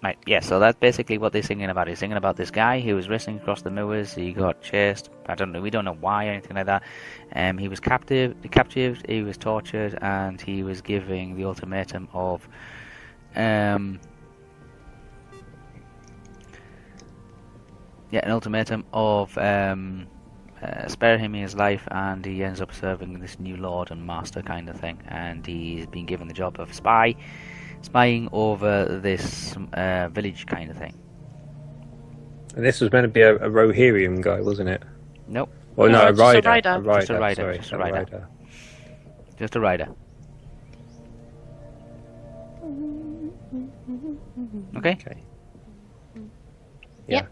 Right, yeah, so that's basically what they're singing about. He's singing about this guy who was racing across the moors. He got chased. We don't know why or anything like that. He was captured, he was tortured, and he was giving the ultimatum of spare him his life, and he ends up serving this new lord and master kind of thing. And he's been given the job of spying over this village kind of thing. And this was meant to be a Rohirrim guy, wasn't it? Nope. Well, no, a rider. Just a rider. Just a rider. Okay? Yeah.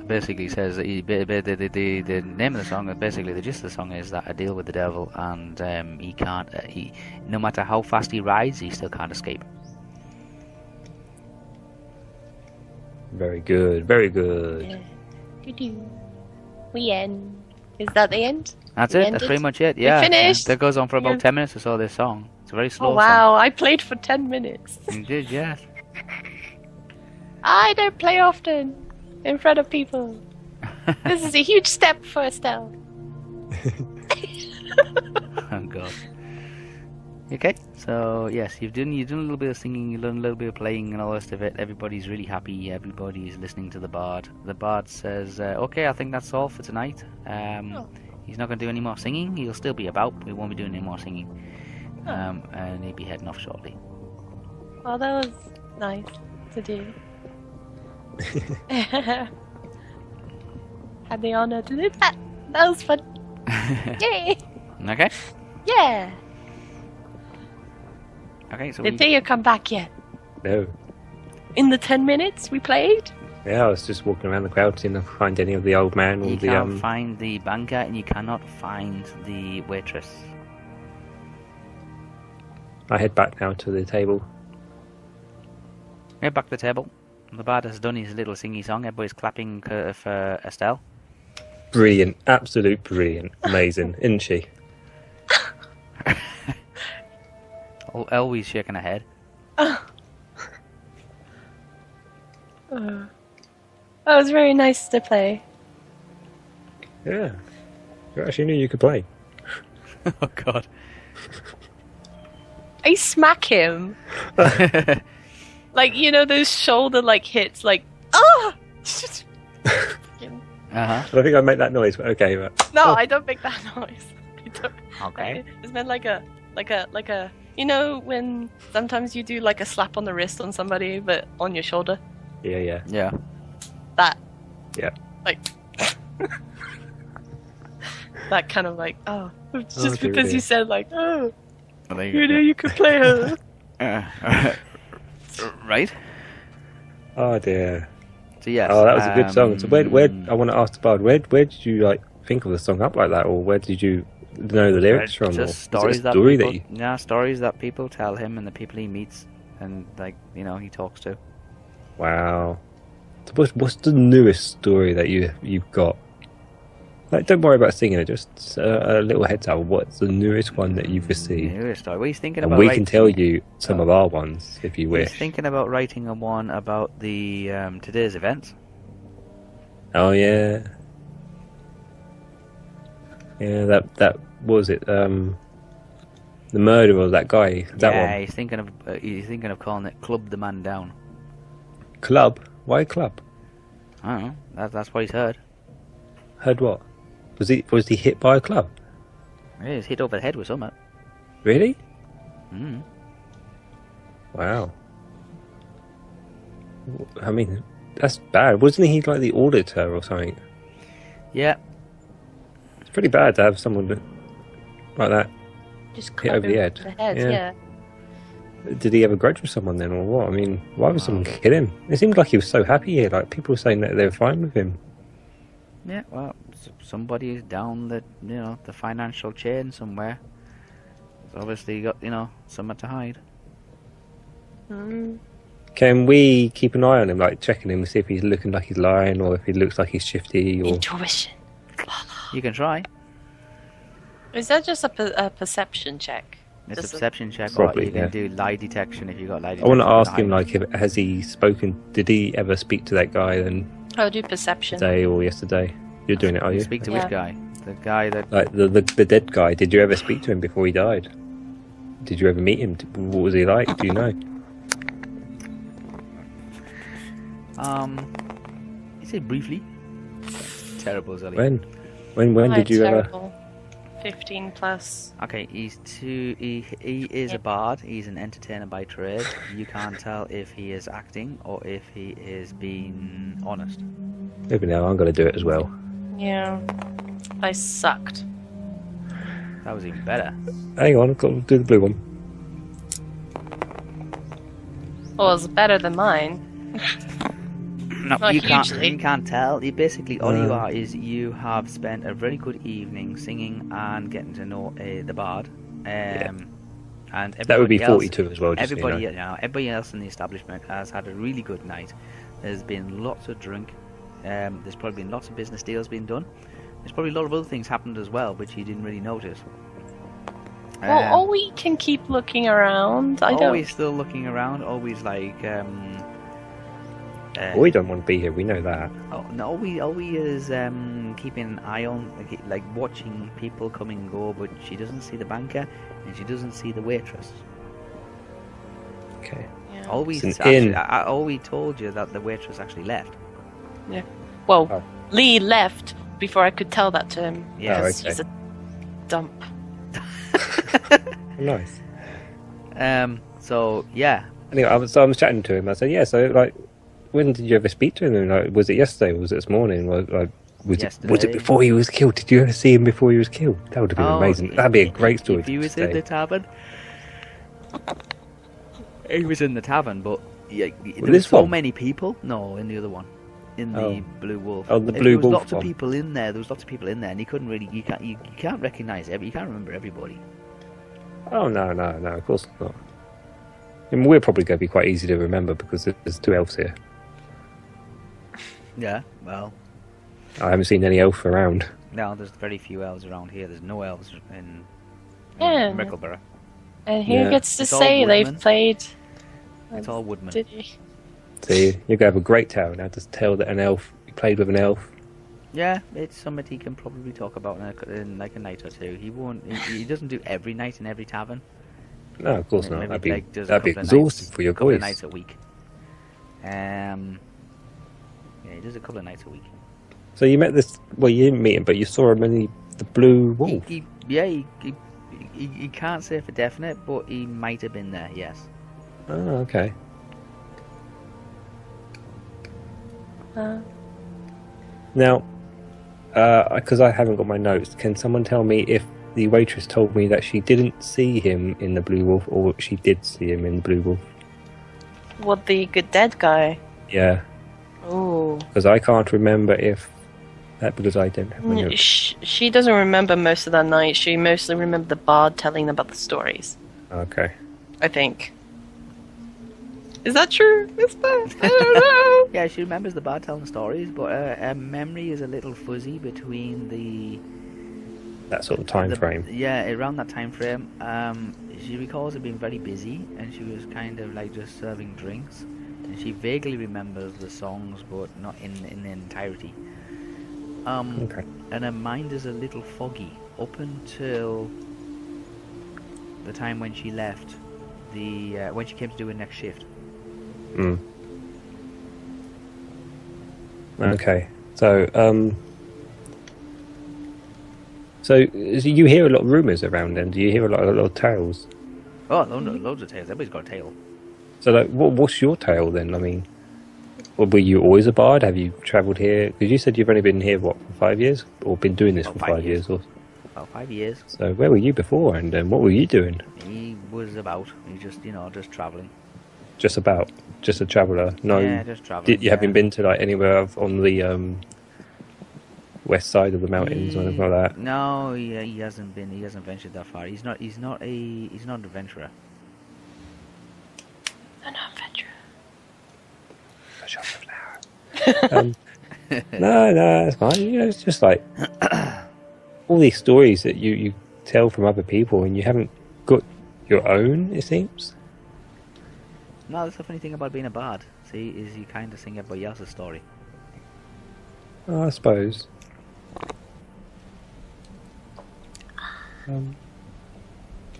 Basically says that the name of the song, basically the gist of the song is that I deal with the devil, and he can't, no matter how fast he rides, he still can't escape. Very good, very good. Yeah. We end. Is that the end? That's it, that's pretty much it, yeah. We finished? That goes on for about 10 minutes or so, this song. It's a very slow Oh wow, song. I played for 10 minutes. You did, yes. I don't play often in front of people. This is a huge step for Estelle. Oh god. Okay, so yes, you've done a little bit of singing, you've done a little bit of playing and all the rest of it. Everybody's really happy, everybody's listening to the bard. The bard says, okay, I think that's all for tonight. He's not going to do any more singing, he'll still be about, we won't be doing any more singing. And he'll be heading off shortly. Well, that was nice to do. Had the honor to do that. That was fun. Yay! Okay. Yeah. Okay, so Did Theo come back yet? No. In the 10 minutes we played? Yeah, I was just walking around the crowd, seeing if I could find any of the old man or you the can't find the banker, and you cannot find the waitress. I head back now to the table. Yeah, back to the table. The bard has done his little singy song. Everybody's clapping for Estelle. Brilliant, absolute brilliant, amazing, isn't she? Always shaking her head. That was very nice to play. Yeah, you actually knew you could play. Oh god. I smack him. Like, you know, those shoulder hits, ah! Uh-huh. I think I make that noise, but okay. But... No, I don't make that noise. Okay. It's meant like a, you know, when sometimes you do like a slap on the wrist on somebody, but on your shoulder. Yeah. Yeah. That. Yeah. Like. That kind of just because you said well, you know you could play her. Right. Oh dear. So yes. Oh, that was a good song. So where I want to ask the bard, where did you think of the song up like that, or where did you know the lyrics from? Just stories stories that people tell him and the people he meets, and he talks to. Wow. So what's the newest story that you've got? Don't worry about singing it. Just a little heads up. What's the newest one that you've received? Newest story. Well, he's thinking and about. We can tell you some of our ones if you wish. He's thinking about writing one about the today's events. Oh yeah. Yeah, that was it. The murder of that guy. That one. He's thinking of calling it "Club the Man Down." Club? Why club? I don't know. That's what he's heard. Heard what? Was he hit by a club? Yeah, he's hit over the head with something. Really? Mm. Wow. I mean, that's bad. Wasn't he like the auditor or something? Yeah. It's pretty bad to have someone like that Just hit over the head. Yeah. Did he have a grudge with someone then, or what? I mean, why would someone kill him? It seemed like he was so happy here. Like people were saying that they were fine with him. Yeah, well, somebody's down the financial chain somewhere. He's obviously got something to hide. Can we keep an eye on him, like checking him, see if he's looking like he's lying or if he looks like he's shifty? Or Intuition. You can try. Is that just a perception check? It's a Just perception check, Probably, or you can yeah. do lie detection if you got lie I detection. want to ask him, behind. like, has he spoken? Did he ever speak to that guy then I'll do perception. today or yesterday? You're doing it, are you? Speak to Yeah. which guy? The guy that. Like the dead guy. Did you ever speak to him before he died? Did you ever meet him? What was he like? Do you know? You say briefly. Terrible, Zellie. When did you ever? Terrible. 15 plus. Okay, he is a bard. He's an entertainer by trade. You can't tell if he is acting or if he is being honest. Maybe now I'm going to do it as well. Yeah. I sucked. That was even better. Hang on, I've got to do the blue one. Well, it's better than mine. No, Not you can't. hugely. You can't tell. You basically all you are is you have spent a very good evening singing and getting to know the bard. And That would be everybody 42 as well. Just so Everybody, you know. everybody else in the establishment has had a really good night. There's been lots of drink. There's probably been lots of business deals being done. There's probably a lot of other things happened as well, which you didn't really notice. Well, or we can keep looking around. I always don't. still looking around. Always like. We don't want to be here. We know that. Oh, no, all we is keeping an eye on, like watching people come and go, but she doesn't see the banker and she doesn't see the waitress. Okay. Yeah. Always, It's an inn. always told you that the waitress actually left. Well, Oh. Lee left before I could tell that to him. Yeah. Oh, Because okay. he's a dump. Nice. So yeah, Anyway, I was chatting to him. I said, yeah. So like, when did you ever speak to him? And, like, was it yesterday? Or was it this morning? Was it Yesterday. before he was killed? Did you ever see him before he was killed? That would have been amazing. That'd be a great story. If he to was in say. the tavern, he was in the tavern, but yeah, there were this so one? many people. No, in the other one, in the Oh. Blue Wolf. Oh, the There Blue was Wolf lots one. of people in there. There was lots of people in there, and you couldn't really, you can't recognize you can't remember everybody. Oh no, of course not. I mean, we're probably going to be quite easy to remember because there's two elves here. Yeah, well, I haven't seen any elf around. no, there's very few elves around here. There's no elves in Yeah. Mickleborough. And he Yeah. gets to It's all say they've woodman. played. It's all woodmen. Did he? See, you're going to have a great tale now to tell that an elf you played with an elf. Yeah, it's something he can probably talk about in like a night or two. He won't. He doesn't do every night in every tavern. No, of course not. Maybe, That'd does be a couple of exhausting nights, for your a couple of voice. nights a week. Yeah, he does a couple of nights a week. So you met this. Well, you didn't meet him, but you saw him in the Blue Wolf. He can't say for definite, but he might have been there. Yes. Oh, okay. Now, because I haven't got my notes, can someone tell me if the waitress told me that she didn't see him in the Blue Wolf, or she did see him in the Blue Wolf? What, the good dead guy? Yeah, Oh. because I can't remember if that because I don't have my notes. She doesn't remember most of that night. She mostly remembered the bard telling them about the stories. Okay. I think. Is that true? Wispa? I don't know. Yeah, she remembers the bard telling stories, but her memory is a little fuzzy between That sort of time frame. Yeah, around that time frame. She recalls it being very busy, and she was kind of like just serving drinks. And she vaguely remembers the songs, but not in the entirety. Okay. And her mind is a little foggy up until the time when she left. When she came to do her next shift. Mm. Okay. So, so you hear a lot of rumours around then? Do you hear a lot of tales? Oh, loads of tales. Everybody's got a tale. So, like, what's your tale then? I mean, were you always a bard? Have you travelled here? Because you said you've only been here, what, for 5 years? Or been doing this Oh, for 5 5 years? Or... About 5 years. So, where were you before and what were you doing? He was just travelling. Just a traveller? No, Yeah, just travelling. you haven't been to like anywhere on the west side of the mountains or anything like that? No, he hasn't been. He hasn't ventured that far. He's not an adventurer. An adventure. No, it's fine. You know, it's just like all these stories that you tell from other people, and you haven't got your own, it seems. No, that's the funny thing about being a bard. See, is you kind of sing everybody else's story. Oh, I suppose.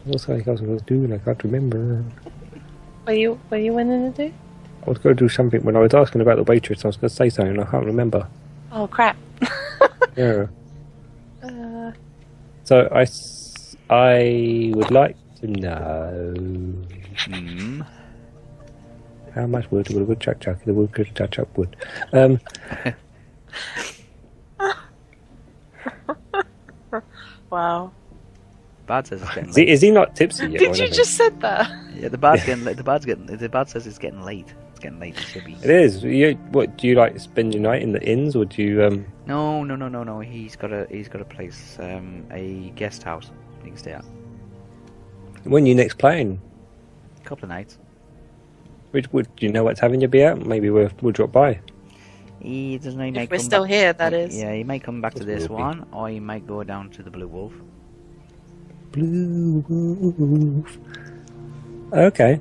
What's I was doing? I can't remember. What you wanting to do? I was going to do something when I was asking about the waitress. I was going to say something. I can't remember. Oh crap. Yeah. So I would like to know how much wood will a woodchuck chuck? The wood could chuck chuck wood. Wow. Bard says it's getting late. Is he not tipsy yet? Did you just said that? Yeah, the bard's getting late. The bard says it's getting late. It's getting late. It should be. It is. What do you like? Spend your night in the inns, or do you? No. He's got a place, a guest house you can stay at. When you next playing? A couple of nights. Which would do you know what's having you be at? Maybe we'll drop by. He doesn't know. He If might we're come still back. here, that is. Yeah, he might come back to Yes, this we'll be. one, or he might go down to the Blue Wolf. Blue Wolf. Okay.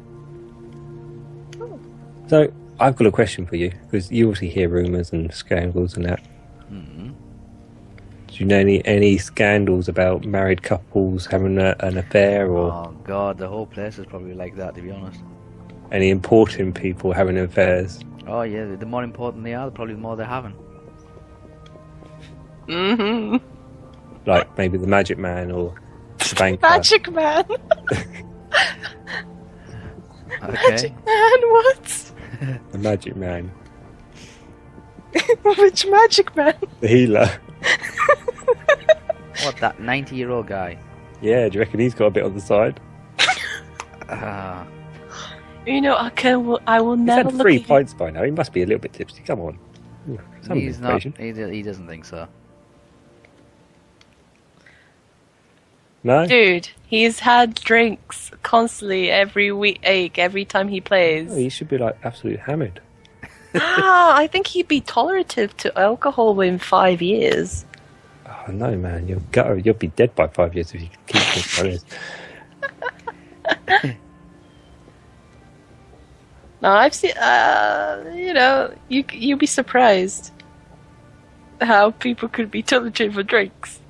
So I've got a question for you because you obviously hear rumours and scandals and that. Mm-hmm. Do you know any scandals about married couples having an affair, or Oh God, the whole place is probably like that, to be honest. any important people having affairs? Oh yeah, the more important they are, probably the more they're having. Mm-hmm. Like maybe the Magic Man or the banker. Magic Man. Okay. Magic Man, what? The Magic Man. Which Magic Man? The healer. What, that 90-year-old guy? Yeah, do you reckon he's got a bit on the side? You know, I will He's never had look 3 at you. pints by now. He must be a little bit tipsy. Come on. Ooh, some He's not. information. He doesn't think so. No? Dude, he's had drinks constantly every week, every time he plays. Oh, he should be like absolutely hammered. I think he'd be tolerative to alcohol within 5 years. Oh no, man, you'll be dead by 5 years if you keep this like this. No, I've seen. You know, you'd be surprised how people could be tolerative for drinks.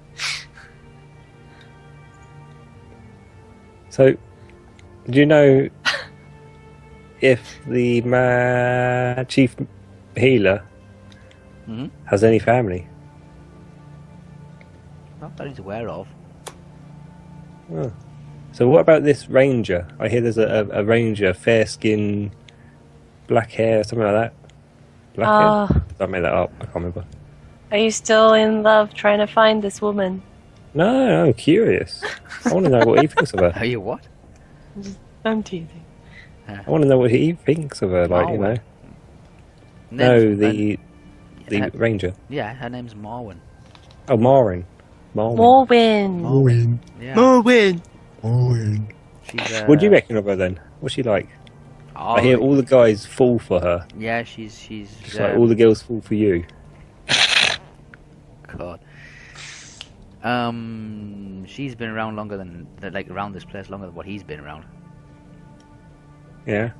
So, do you know if the chief healer Mm-hmm. has any family? Not that he's aware of. Oh. So what about this ranger? I hear there's a ranger, fair skin, black hair, something like that. Black hair? I made that up. I can't remember. Are you still in love trying to find this woman? No, I'm curious. I want to know what he thinks of her. Are you what? I'm teasing. I want to know what he thinks of her. Like, you know. No, the ranger. Yeah, her name's Mowen. Oh, Mowen. Mowen. Yeah. Mowen. She's, What do you reckon of her then? What's she like? Oh, I hear all the guys fall for her. Yeah, she's Just like all the girls fall for you. God. She's been around longer than like around this place longer than what he's been around. Yeah.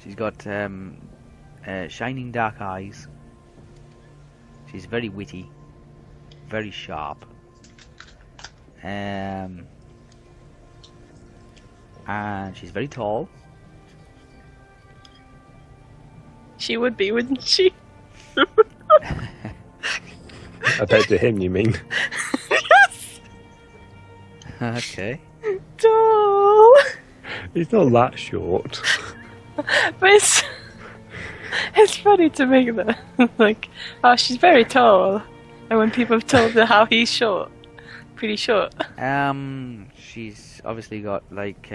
She's got shining dark eyes. She's very witty, very sharp. And she's very tall. She would be, wouldn't she? Compared to him, you mean? Yes. Okay. Tall. He's not that short. But it's funny to make that like, oh, she's very tall, and when people have told her how he's short, pretty short. She's obviously got like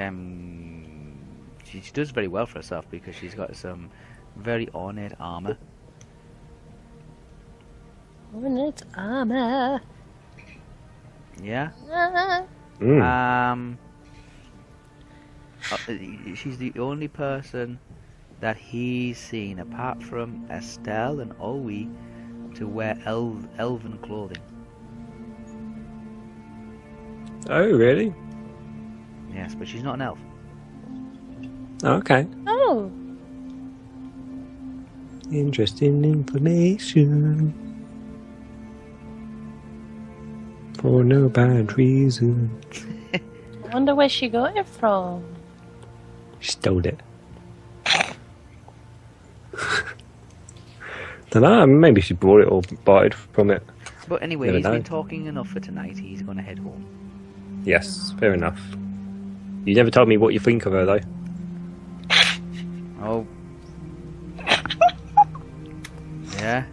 she does very well for herself because she's got some very ornate armor. Ornate armor. Yeah. Mm. She's the only person that he's seen, apart from Estel and Olwe, to wear elven clothing. Oh, really? Yeah. Yes, but she's not an elf. Oh, okay. Oh. Interesting information. For no bad reason. I wonder where she got it from. She stole it. Dunno, maybe she bought it or bartered from it. But anyway, Never he's know. been talking enough for tonight. He's going to head home. Yes, fair enough. You never told me what you think of her, though. Oh. Yeah?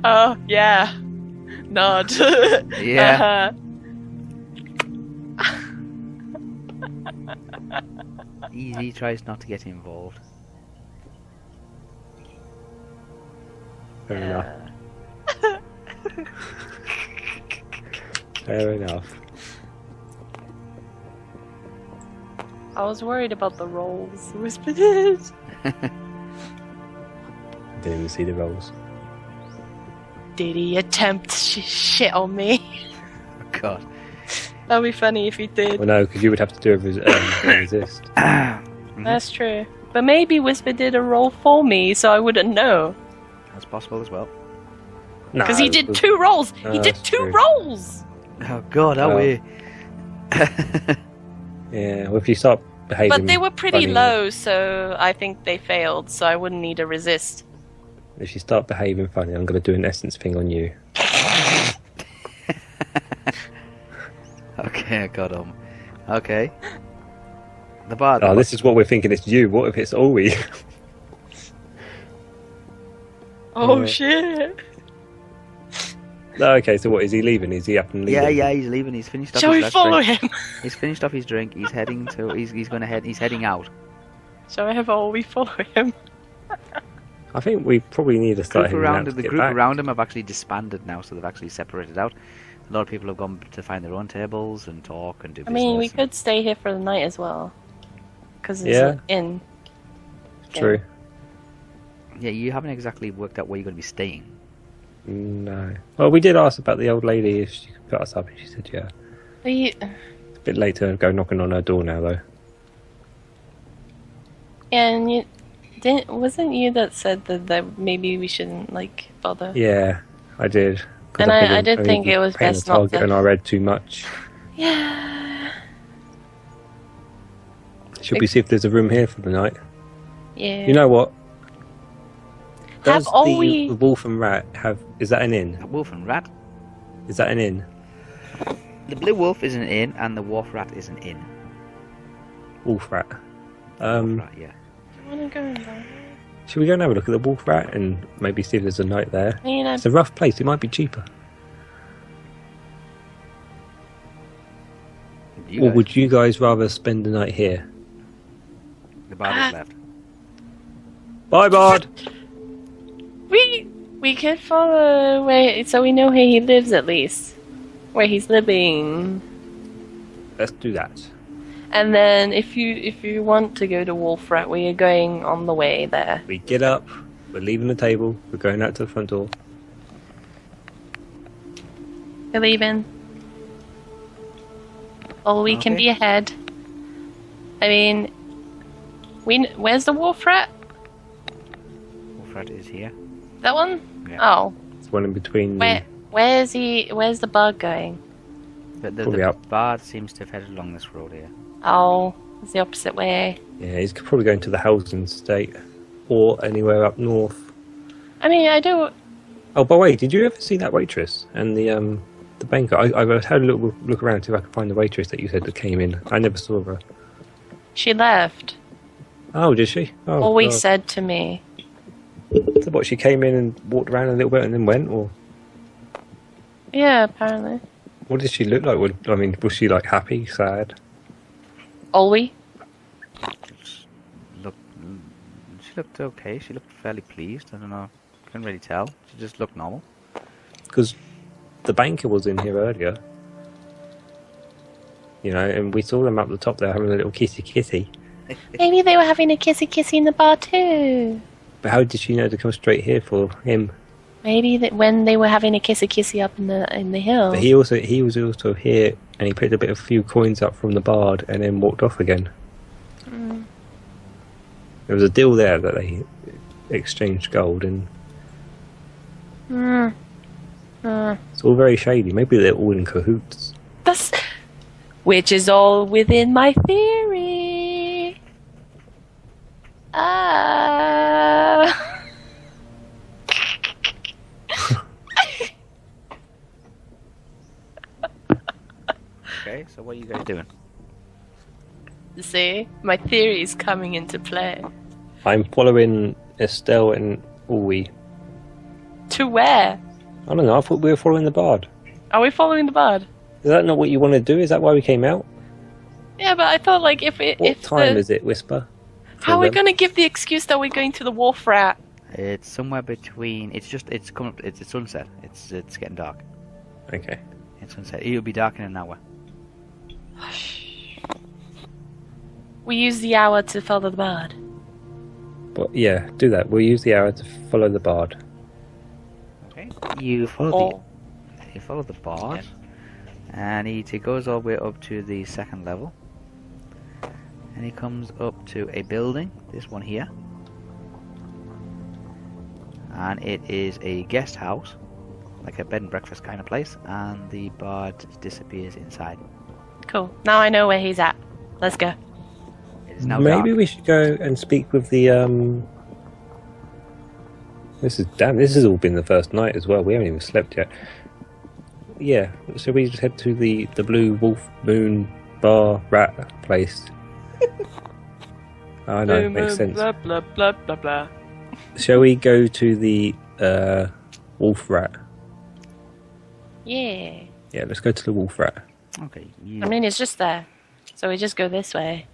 Oh, yeah. Nod. Yeah. He tries not to get involved. Fair enough. Fair enough. I was worried about the rolls. Wispa did. Didn't even see the rolls. Did he attempt shit on me? Oh, God. That'd be funny if he did. Well, no, because you would have to do a resist. That's true. But maybe Wispa did a roll for me, so I wouldn't know. That's possible as well. Because he did 2 rolls! No, He did that's 2 true. rolls! Oh, God, are Well, we? Yeah, well, if you start behaving. But they were pretty funny, low, so I think they failed, so I wouldn't need a resist. If you start behaving funny, I'm going to do an essence thing on you. Okay, I got him. Okay. The bard. Oh, this is what we're thinking. It's you. What if it's Olwe? Oh Yeah. shit! No, okay, so what, is he leaving? Is he up and leaving? Yeah, he's leaving. He's finished off Shall his we last follow drink. him? He's finished off his drink. He's heading to. He's going to head. He's heading out. Shall I have all we follow him? I think we probably need to start Group heading around out to the get group back. around him have actually disbanded now, so they've actually separated out. A lot of people have gone to find their own tables and talk and do I business. mean, we and- could stay here for the night as well. Because it's Yeah. an inn. True. Yeah, you haven't exactly worked out where you're going to be staying. No. Well, we did ask about the old lady if she could put us up, and she said yeah. But you, A bit late to go knocking on her door now, though. and you wasn't you that said that maybe we shouldn't like bother? Yeah, I did. 'Cause And I figured did maybe think it was paying best the not target to- on our head too much. Yeah. Should we see if there's a room here for the night? Yeah. You know what? Have Does Olwe- the wolf and rat have? Is that an inn? A wolf and rat. Is that an inn? The blue wolf is an inn, and the wolf rat is an inn. Wolf rat. Wolf rat, yeah. I want to go in there. Should we go and have a look at the wolf rat and maybe see if there's a night there? I mean, It's a rough place. It might be cheaper. You Or guys- would you guys rather spend the night here? The bard has left. Bye, Bard. we could follow where, so we know where he lives at least, where he's living. Let's do that. And then if you want to go to Wolf Rat, we are going on the way there. We get up. We're leaving the table. We're going out to the front door. We're leaving. Or we can Okay. be ahead. I mean, where's the Wolf Rat? Wolf rat is here. That one? Yeah. Oh, It's one in between. where's he? Where's the bug going? The Probably up. bard seems to have headed along this road here. Oh, it's the opposite way. Yeah, he's probably going to the housing estate or anywhere up north. I mean, I do. Oh, by the way, did you ever see that waitress and the banker? I had a little look around to see if I could find the waitress that you said that came in. I never saw her. She left. Oh, did she? Oh, Always God. said to me. So what? She came in and walked around a little bit and then went, or Yeah, apparently. what did she look like? Was she like happy, sad? Olwe? She looked okay. She looked fairly pleased. I don't know. Couldn't really tell. She just looked normal. Because the banker was in here earlier, you know, and we saw them up the top there having a little kissy. Maybe they were having a kissy in the bar too. But how did she know to come straight here for him? Maybe that when they were having a kissy up in the hill. But he was also here And he picked a few coins up from the bard and then walked off again. There was a deal there that they exchanged gold, and it's all very shady. Maybe they're all in cahoots. Which is all within my theory. Okay, so what are you guys doing? See, my theory is coming into play. I'm following Estel and Olwe. To where? I don't know, I thought we were following the bard. Are we following the bard? Is that not what you want to do? Is that why we came out? Yeah, but I thought like if What time is it, Wispa? How are we gonna give the excuse that we're going to the wharf rat? It's somewhere between. It's coming up. It's sunset. It's getting dark. Okay. It's sunset. It'll be dark in an hour. We use the hour to follow the bard. But yeah, do that. We'll use the hour to follow the bard. Okay. You follow the bard, and he goes all the way up to the second level, and he comes up to a building. This one here, and it is a guest house, like a bed and breakfast kind of place, and the bard disappears inside. Cool. Now I know where he's at. Let's go. It is now Maybe dark. we should go and speak with the This has all been the first night as well. We haven't even slept yet. Yeah, so we just head to the Blue Wolf Moon Bar Rat place. I know, it makes sense. Blah blah blah blah blah. Shall we go to the Wolf Rat? Yeah. Yeah, let's go to the Wolf Rat. Okay. I mean, it's just there. So we just go this way.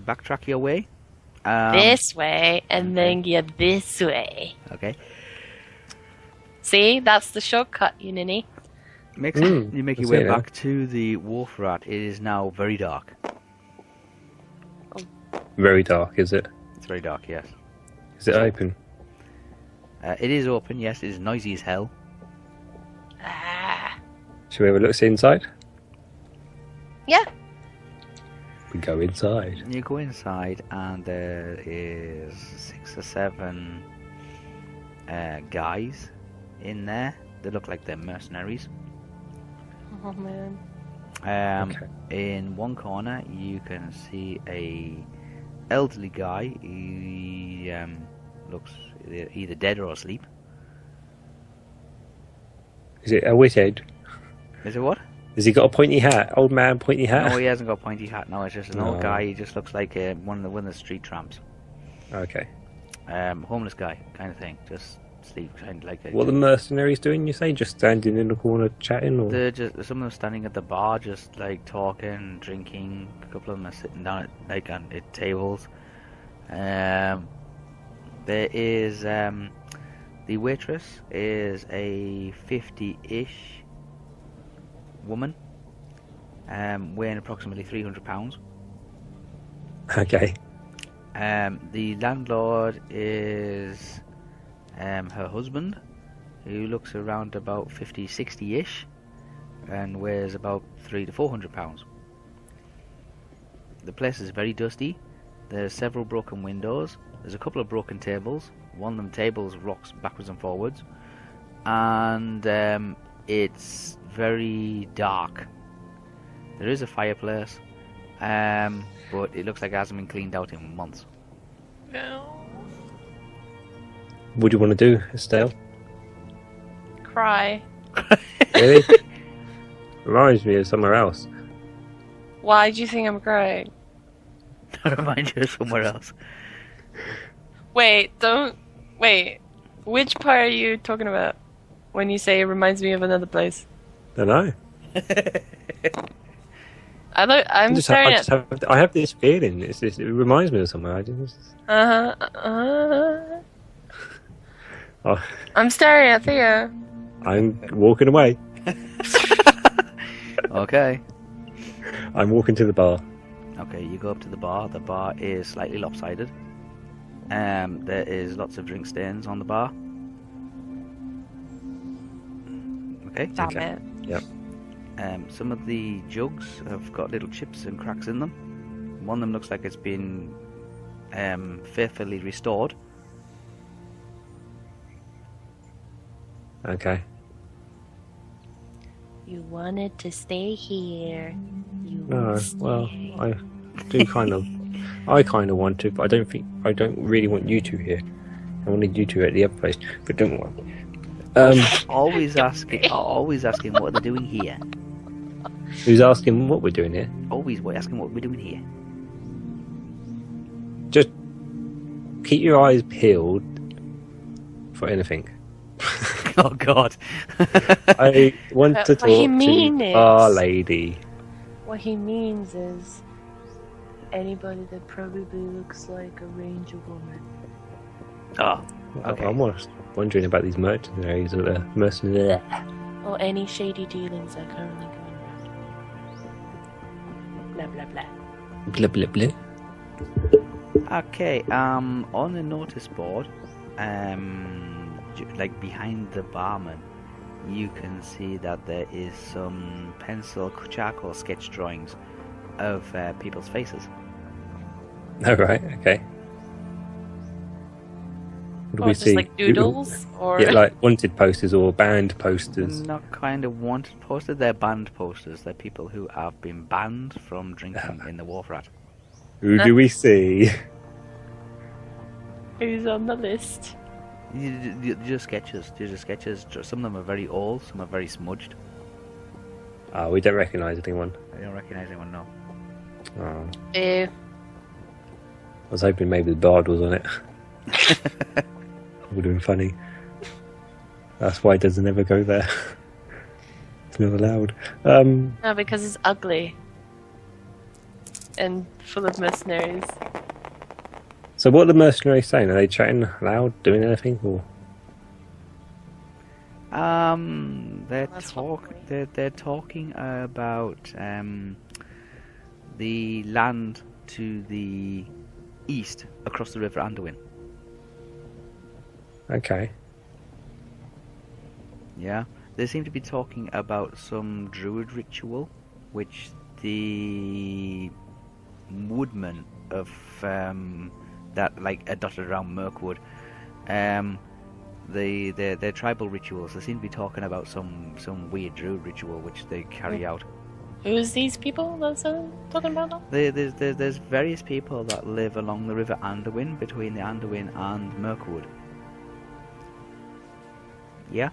Backtrack your way. This way, and then get this way. Okay. See? That's the shortcut, you ninny. Makes sense. You make your I see way now. back to the wharf rat. It is now very dark. Very dark, is it? It's very dark, yes. Is it open? It is open, yes. It is noisy as hell. Shall we have a look inside? Yeah. We go inside. You go inside, and there is 6 or 7 guys in there. They look like they're mercenaries. Oh man. Okay. In one corner, you can see a elderly guy. He looks either dead or asleep. Is it a wizard? Is it what? Has he got a pointy hat? Old man, pointy hat? No, he hasn't got a pointy hat. No, it's just an old No. guy. He just looks like one of the street tramps. Okay. Homeless guy kind of thing. Just sleep, kind of like a. What are the mercenaries doing, you say? Just standing in the corner chatting? Or? They're just some of them standing at the bar, just like talking, drinking. A couple of them are sitting down at tables. There is the waitress is a 50-ish woman, weighing approximately 300 pounds. Okay. The landlord is her husband, who looks around about 50, 60-ish, and weighs about 300 to 400 pounds. The place is very dusty. There's several broken windows. There's a couple of broken tables. One of them tables rocks backwards and forwards, and it's very dark. There is a fireplace, but it looks like it hasn't been cleaned out in months. What do you want to do, Estelle? Cry. Really? Reminds me of somewhere else. Why do you think I'm crying? Remind you of somewhere else. Wait, which part are you talking about when you say it reminds me of another place? Don't know. I'm staring at... I have this feeling. It reminds me of somewhere. Oh, Uh-huh. I'm staring at Theo. I'm walking away. Okay. I'm walking to the bar. Okay, you go up to the bar. The bar is slightly lopsided. There is lots of drink stains on the bar. Okay. Damn it. Yep. Some of the jugs have got little chips and cracks in them. One of them looks like it's been faithfully restored. Okay. You wanted to stay here. You No, will well, stay. I do kind of. I kind of want to, but I don't really want you two here. I wanted you two at the other place, but don't worry. Always asking what they're doing here. Who's asking what we're doing here? Always asking what we're doing here. Just keep your eyes peeled for anything. Oh God. I want to What he talk mean to is- our lady. What he means is anybody that probably looks like a ranger woman. Oh, okay. I'm just wondering about these mercenaries or the mercenaries. Or any shady dealings that are currently going on. Blah blah blah. Blah blah blah. Okay, on the notice board, like behind the barman, you can see that there is some pencil charcoal sketch drawings of people's faces. Oh, right, okay. What do Or we just see? like doodles, or Yeah, like wanted posters or banned posters. Not kind of wanted posters, they're banned posters. They're people who have been banned from drinking in the Wharf Rat. Who do we see? who's on the list? Just sketches. These are sketches. Some of them are very old, some are very smudged. Oh, we don't recognise anyone. I don't recognise anyone, no. Oh, Ew. I was hoping maybe the bard was on it. Would have been funny. That's why it doesn't ever go there. It's not allowed. No, because it's ugly. And full of mercenaries. So what are the mercenaries saying? Are they chatting loud, doing anything? Or That's what they're talking about the land to the east across the River Anduin. okay. Yeah, they seem to be talking about some druid ritual, which the woodmen of that like are dotted around Mirkwood, their tribal rituals. They seem to be talking about some weird druid ritual which they carry out. Who's these people that's talking about now? There's various people that live along the River Anduin, between the Anduin and Mirkwood. Yeah.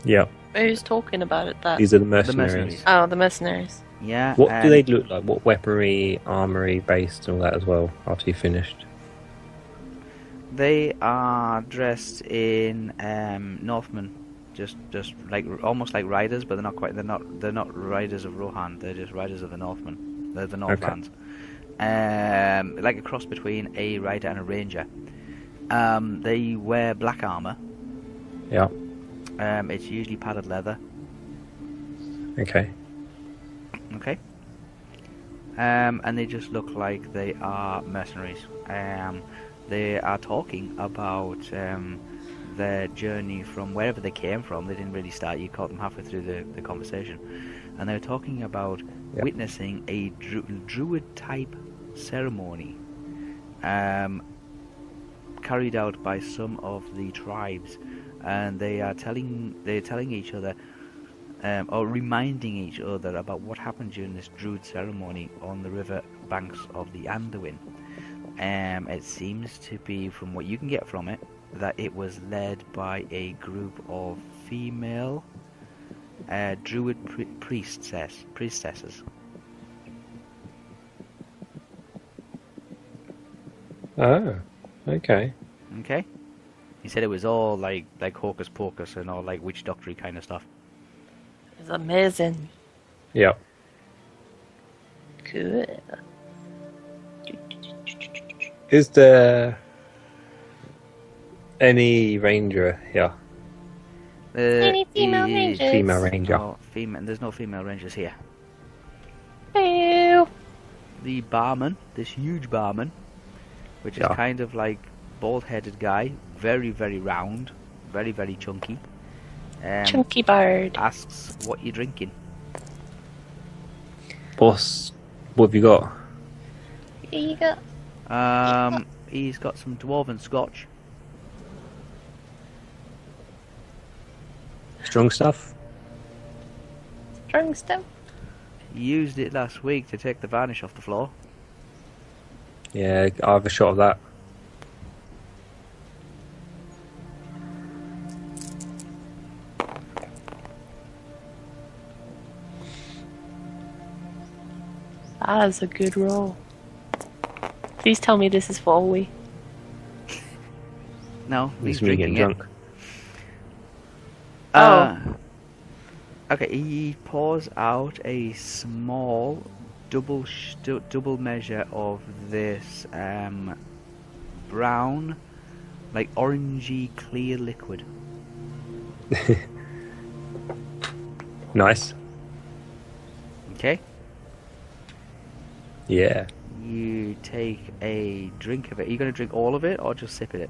Yeah. Who's talking about it? That These are the mercenaries. mercenaries. Oh, the mercenaries. Yeah. What do they look like? What weaponry, armory based, and all that as well? After you finished. They are dressed in Northmen, just like almost like riders, but they're not quite. They're not riders of Rohan. They're just riders of the Northmen. They're the Northlands. Like a cross between a rider and a ranger. They wear black armor. Yeah. It's usually padded leather. Okay. Okay. And they just look like they are mercenaries. They are talking about their journey from wherever they came from. They didn't really start. You caught them halfway through the conversation, and they were talking about witnessing a druid type ceremony carried out by some of the tribes, and they're telling each other or reminding each other about what happened during this druid ceremony on the river banks of the Anduin. It seems to be, from what you can get from it, that it was led by a group of female druid priestesses. Oh, okay. Okay. He said it was all like hocus pocus and all like witch doctory kind of stuff. It's amazing. Yeah. Cool. Is there any ranger here? Any female rangers? Female ranger. There's no female rangers here. Ew. The barman, this huge barman, which is kind of like bald-headed guy, very, very round, very, very chunky. Chunky bird. Asks what you're drinking. What have you got? Here you go. He's got some dwarven scotch. Strong stuff? Strong stuff. He used it last week to take the varnish off the floor. Yeah, I'll have a shot of that. That's a good roll. Please tell me this is for Olwe. No, he's He's me getting drinking it. drunk. Okay, he pours out a small double measure of this brown, like orangey clear liquid. Nice. Okay, Yeah. you take a drink of it. Are you going to drink all of it or just sip at it?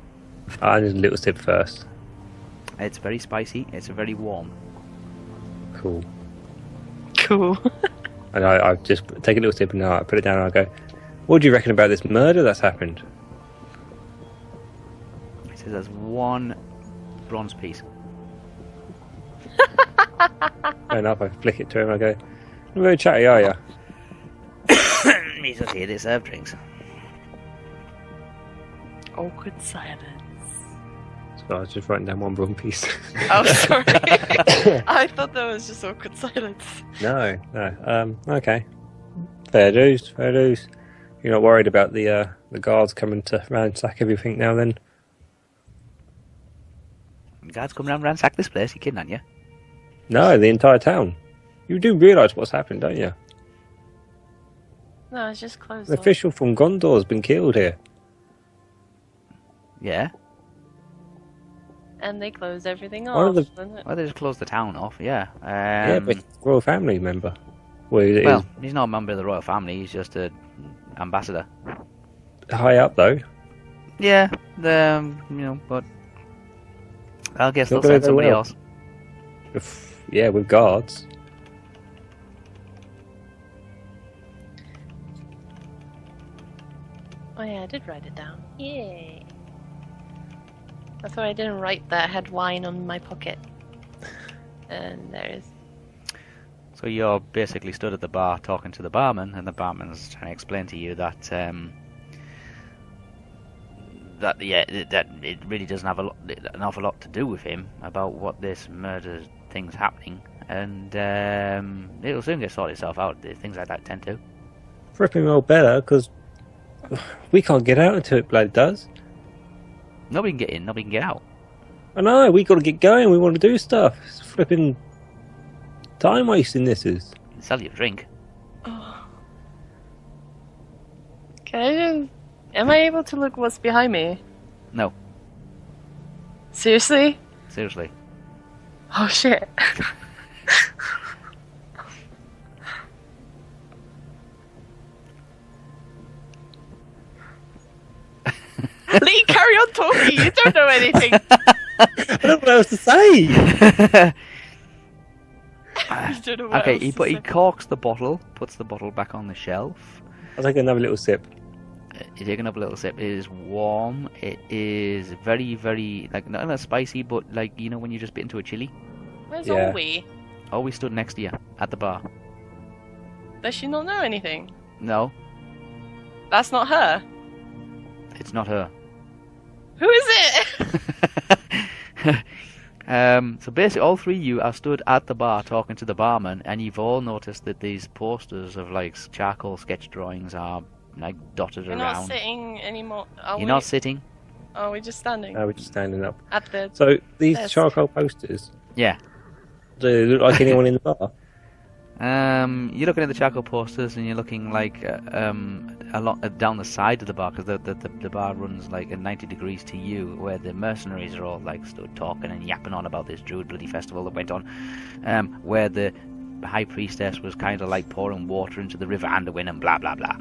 I need a little sip first. It's very spicy. It's very warm. Cool. Cool. And I just take a little sip and I put it down and I go, what do you reckon about this murder that's happened? It says there's one bronze piece. Fair enough, I flick it to him and I go, you're very chatty, are you? He's just here to serve drinks. Awkward silence. So I was just writing down one wrong piece. Oh, sorry. I thought that was just awkward silence. No. Okay. Fair dues, fair dues. You're not worried about the guards coming to ransack everything now then? Guards come round and ransack this place. You kidding, aren't you? No, the entire town. You do realise what's happened, don't you? No, it's just closed The off. official from Gondor's been killed here. Yeah. And they closed everything One off. of the- didn't it? Well, they just closed the town off. Yeah. Yeah, but royal family member. Well, He's not a member of the royal family. He's just a ambassador. high up though. Yeah. But I guess they'll Not send very somebody well. else. Yeah, with guards. Oh yeah, I did write it down. Yay. That's why I didn't write that I had wine on my pocket. And there's... So you're basically stood at the bar talking to the barman, and the barman's trying to explain to you that that it really doesn't have an awful lot to do with him about what this murder thing's happening, and it'll soon get sorted itself out. Things like that tend to. Flipping well better because we can't get out until it bloody does. Nobody can get in. Nobody can get out. I know, we got to get going. We want to do stuff. It's flipping time wasting. This is. Sell you a drink. Oh. Am I able to look what's behind me? No, Seriously? seriously. Oh shit. Lee, carry on talking. You don't know anything. I don't know what else to say. You don't know what Okay, else he to say. corks the bottle, puts the bottle back on the shelf. I'll take another little sip. You take another little sip. It is warm. It is very, very not spicy, but when you just bit into a chili. Where's Yeah. Olwe? Oh, we stood next to you at the bar. Does she not know anything? No, That's not her. it's not her. Who is it? So basically, all three of you are stood at the bar talking to the barman, and you've all noticed that these posters of charcoal sketch drawings are dotted We're around. not sitting anymore. You're not sitting. Are we just standing We're just standing up. at the? So these Yes. charcoal posters, Yeah. do they look like anyone in the bar? You're looking at the charcoal posters, and you're looking a lot down the side of the bar, because the bar runs at 90 degrees to you, where the mercenaries are all stood talking and yapping on about this Druid bloody festival that went on, where the high priestess was kind of pouring water into the river Anduin and blah blah blah.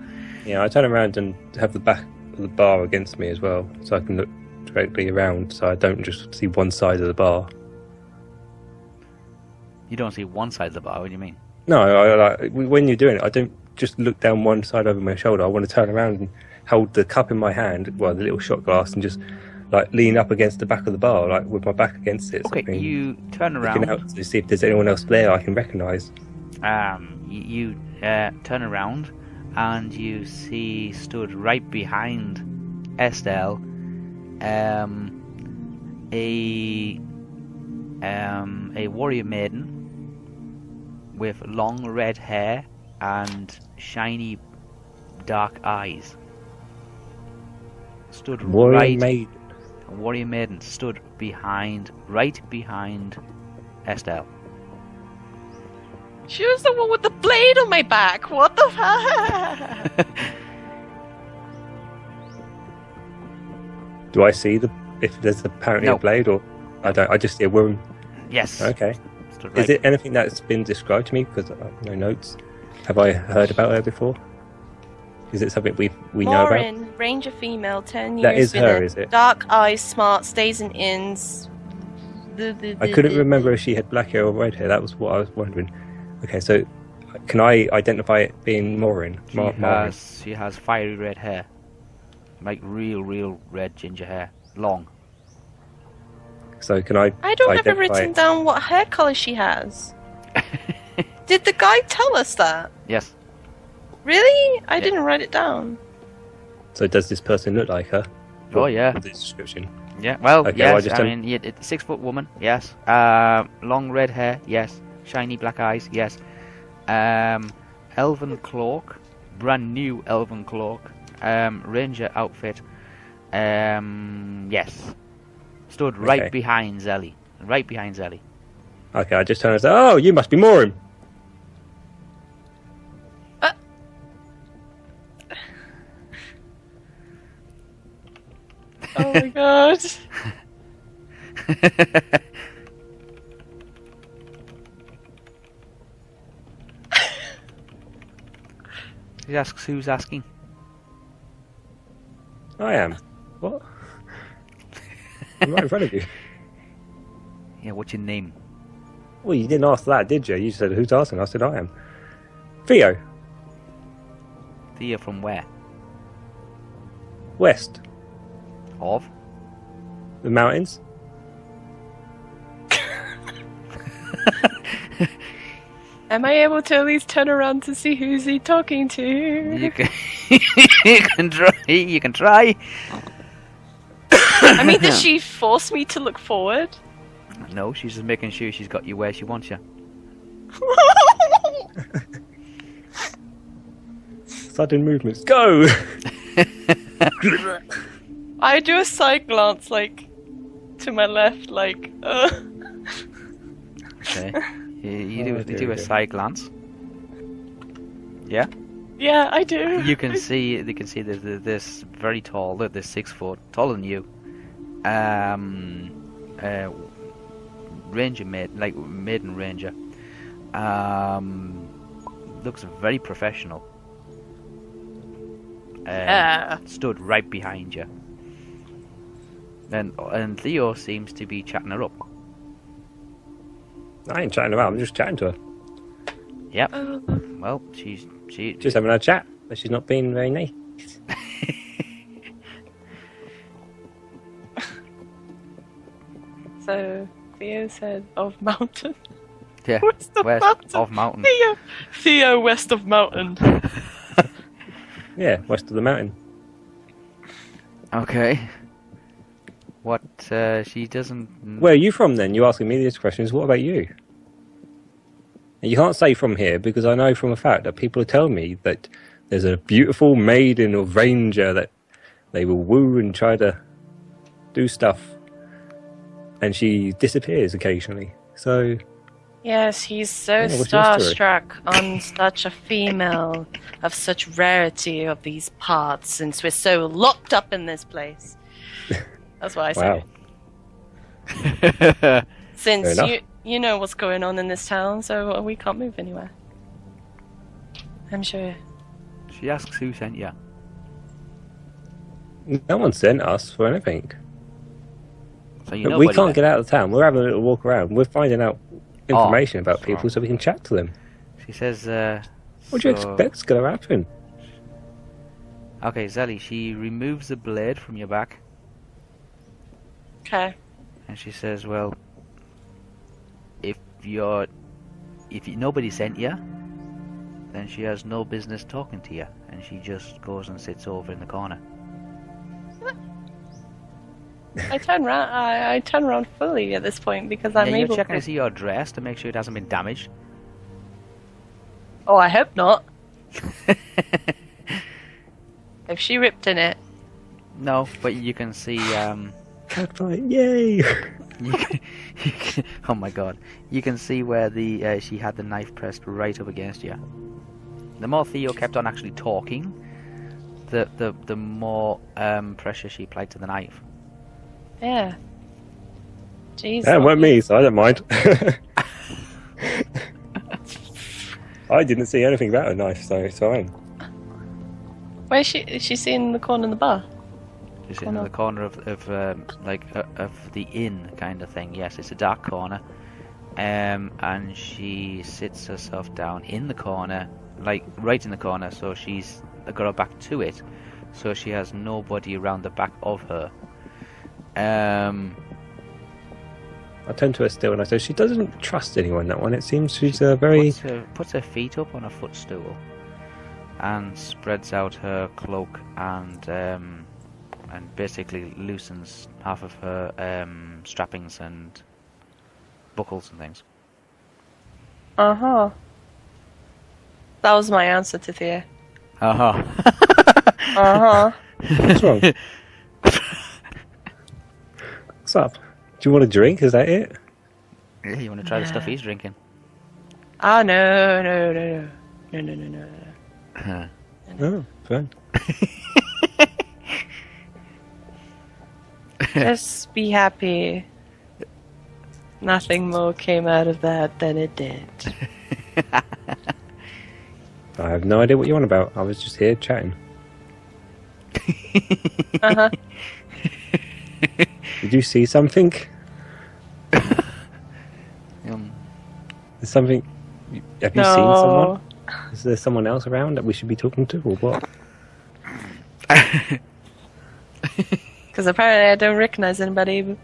Yeah, I turn around and have the back of the bar against me as well, so I can look directly around, so I don't just see one side of the bar. You don't see one side of the bar. What do you mean? No, when you're doing it, I don't just look down one side over my shoulder. I want to turn around and hold the cup in my hand, well, the little shot glass, and just like lean up against the back of the bar, like with my back against it. Okay, you turn looking around. out to see if there's anyone else there I can recognise. You turn around and you see stood right behind Estel a warrior maiden with long red hair and shiny dark eyes. Stood Warrior maiden. A warrior maiden stood right behind Estel. She was the one with the blade on my back. What the fuck? Do I see if there's apparently a blade, or I don't? I just see a woman. Yes. Okay. Stood right. Is it anything that's been described to me? Because I have no notes. Have I heard about her before? Is it something we know about? Mowen, ranger female, 10 years. That is her, with is it? Dark eyes, smart, stays in inns. I couldn't remember if she had black hair or red hair. That was what I was wondering. Okay, so can I identify it being Mowen? She has fiery red hair, like real red ginger hair, long. So can I? I don't have it identify written down what hair color she has. Did the guy tell us that? Yes. Really? I didn't write it down. So does this person look like her? Oh yeah. The description. Yeah. Well, Okay, yes. well, I mean, it's 6 foot woman. Yes. Long red hair. Yes. Shiny black eyes. Yes. Elven cloak. Brand new elven cloak. Ranger outfit. Yes. Stood right behind Zellie. Right behind Zellie. Okay, I just turned and said, "Oh, you must be Mowen." Oh my god. He asks who's asking. I am. What? I'm right in front of you. Yeah, what's your name? Well, you didn't ask that, did you? You said, "Who's asking?" I said, "I am." Theo. Theo from where? West. Of? The mountains. Am I able to at least turn around to see who's he talking to? You can, you can try. You can try. I mean, does she force me to look forward? No, she's just making sure she's got you where she wants you. Sudden movements. Go! I do a side glance, like, to my left, like, Okay. You do a side glance. Yeah. Yeah, I do. You can see. You can see this very tall. This 6 foot taller than you. Ranger maiden ranger. Looks very professional. Stood right behind you. And Theo seems to be chatting her up. I ain't chatting about. I'm just chatting to her. Yep. Well, she Just having a chat, but she's not being very nice. So, Theo said of mountain. Yeah. West of mountain. of mountain. Theo west of mountain. Yeah, west of the mountain. Okay. What she doesn't. Where are you from then? You're asking me these questions. What about you? And you can't say from here because I know from a fact that people are telling me that there's a beautiful maiden or ranger that they will woo and try to do stuff, and she disappears occasionally. So. Yes, he's so Yeah, what's your story? starstruck on such a female of such rarity of these parts, since we're so locked up in this place. That's what I say. Wow. Since you know what's going on in this town, so we can't move anywhere. I'm sure. She asks who sent you. No one sent us for anything. So you But know we can't get out of town. We're having a little walk around. We're finding out information about that's people wrong. so we can chat to them. She says, What do you so- expect's going to happen? Okay, Zellie, she removes the blade from your back, Okay. and she says, well, if nobody sent you, then she has no business talking to you, and she just goes and sits over in the corner. I turn around. I turn around fully at this point because I'm Yeah, you're able checking to. to see your dress to make sure it hasn't been damaged. Oh, I hope not. If she ripped in it, No, but you can see, Cat fight, yay! oh my god, you can see where the she had the knife pressed right up against you. The more Theo kept on actually talking, the more pressure she applied to the knife. yeah. Jeez. That weren't me, so I don't mind. I didn't see anything about a knife, so it's fine. Where is she? Is she sitting in the corner of the bar? Just in the corner of the inn kind of thing. Yes, it's a dark corner, and she sits herself down in the corner, like right in the corner. So she's got her back to it, so she has nobody around the back of her. I turn to her still and I say, she doesn't trust anyone, that one. It seems she's very... Puts her feet up on a footstool and spreads out her cloak and basically loosens half of her strappings and buckles and things. Uh-huh. That was my answer to Theo. Uh-huh. Uh-huh. What's wrong? What's up? Do you want a drink? Is that it? Yeah, you want to try the stuff he's drinking? Ah, no. Oh, fine. Just be happy. Nothing more came out of that than it did. I have no idea what you're on about. I was just here chatting. Uh-huh. Did you see something? There's something... Have you seen someone? Is there someone else around that we should be talking to, or what? Because apparently I don't recognize anybody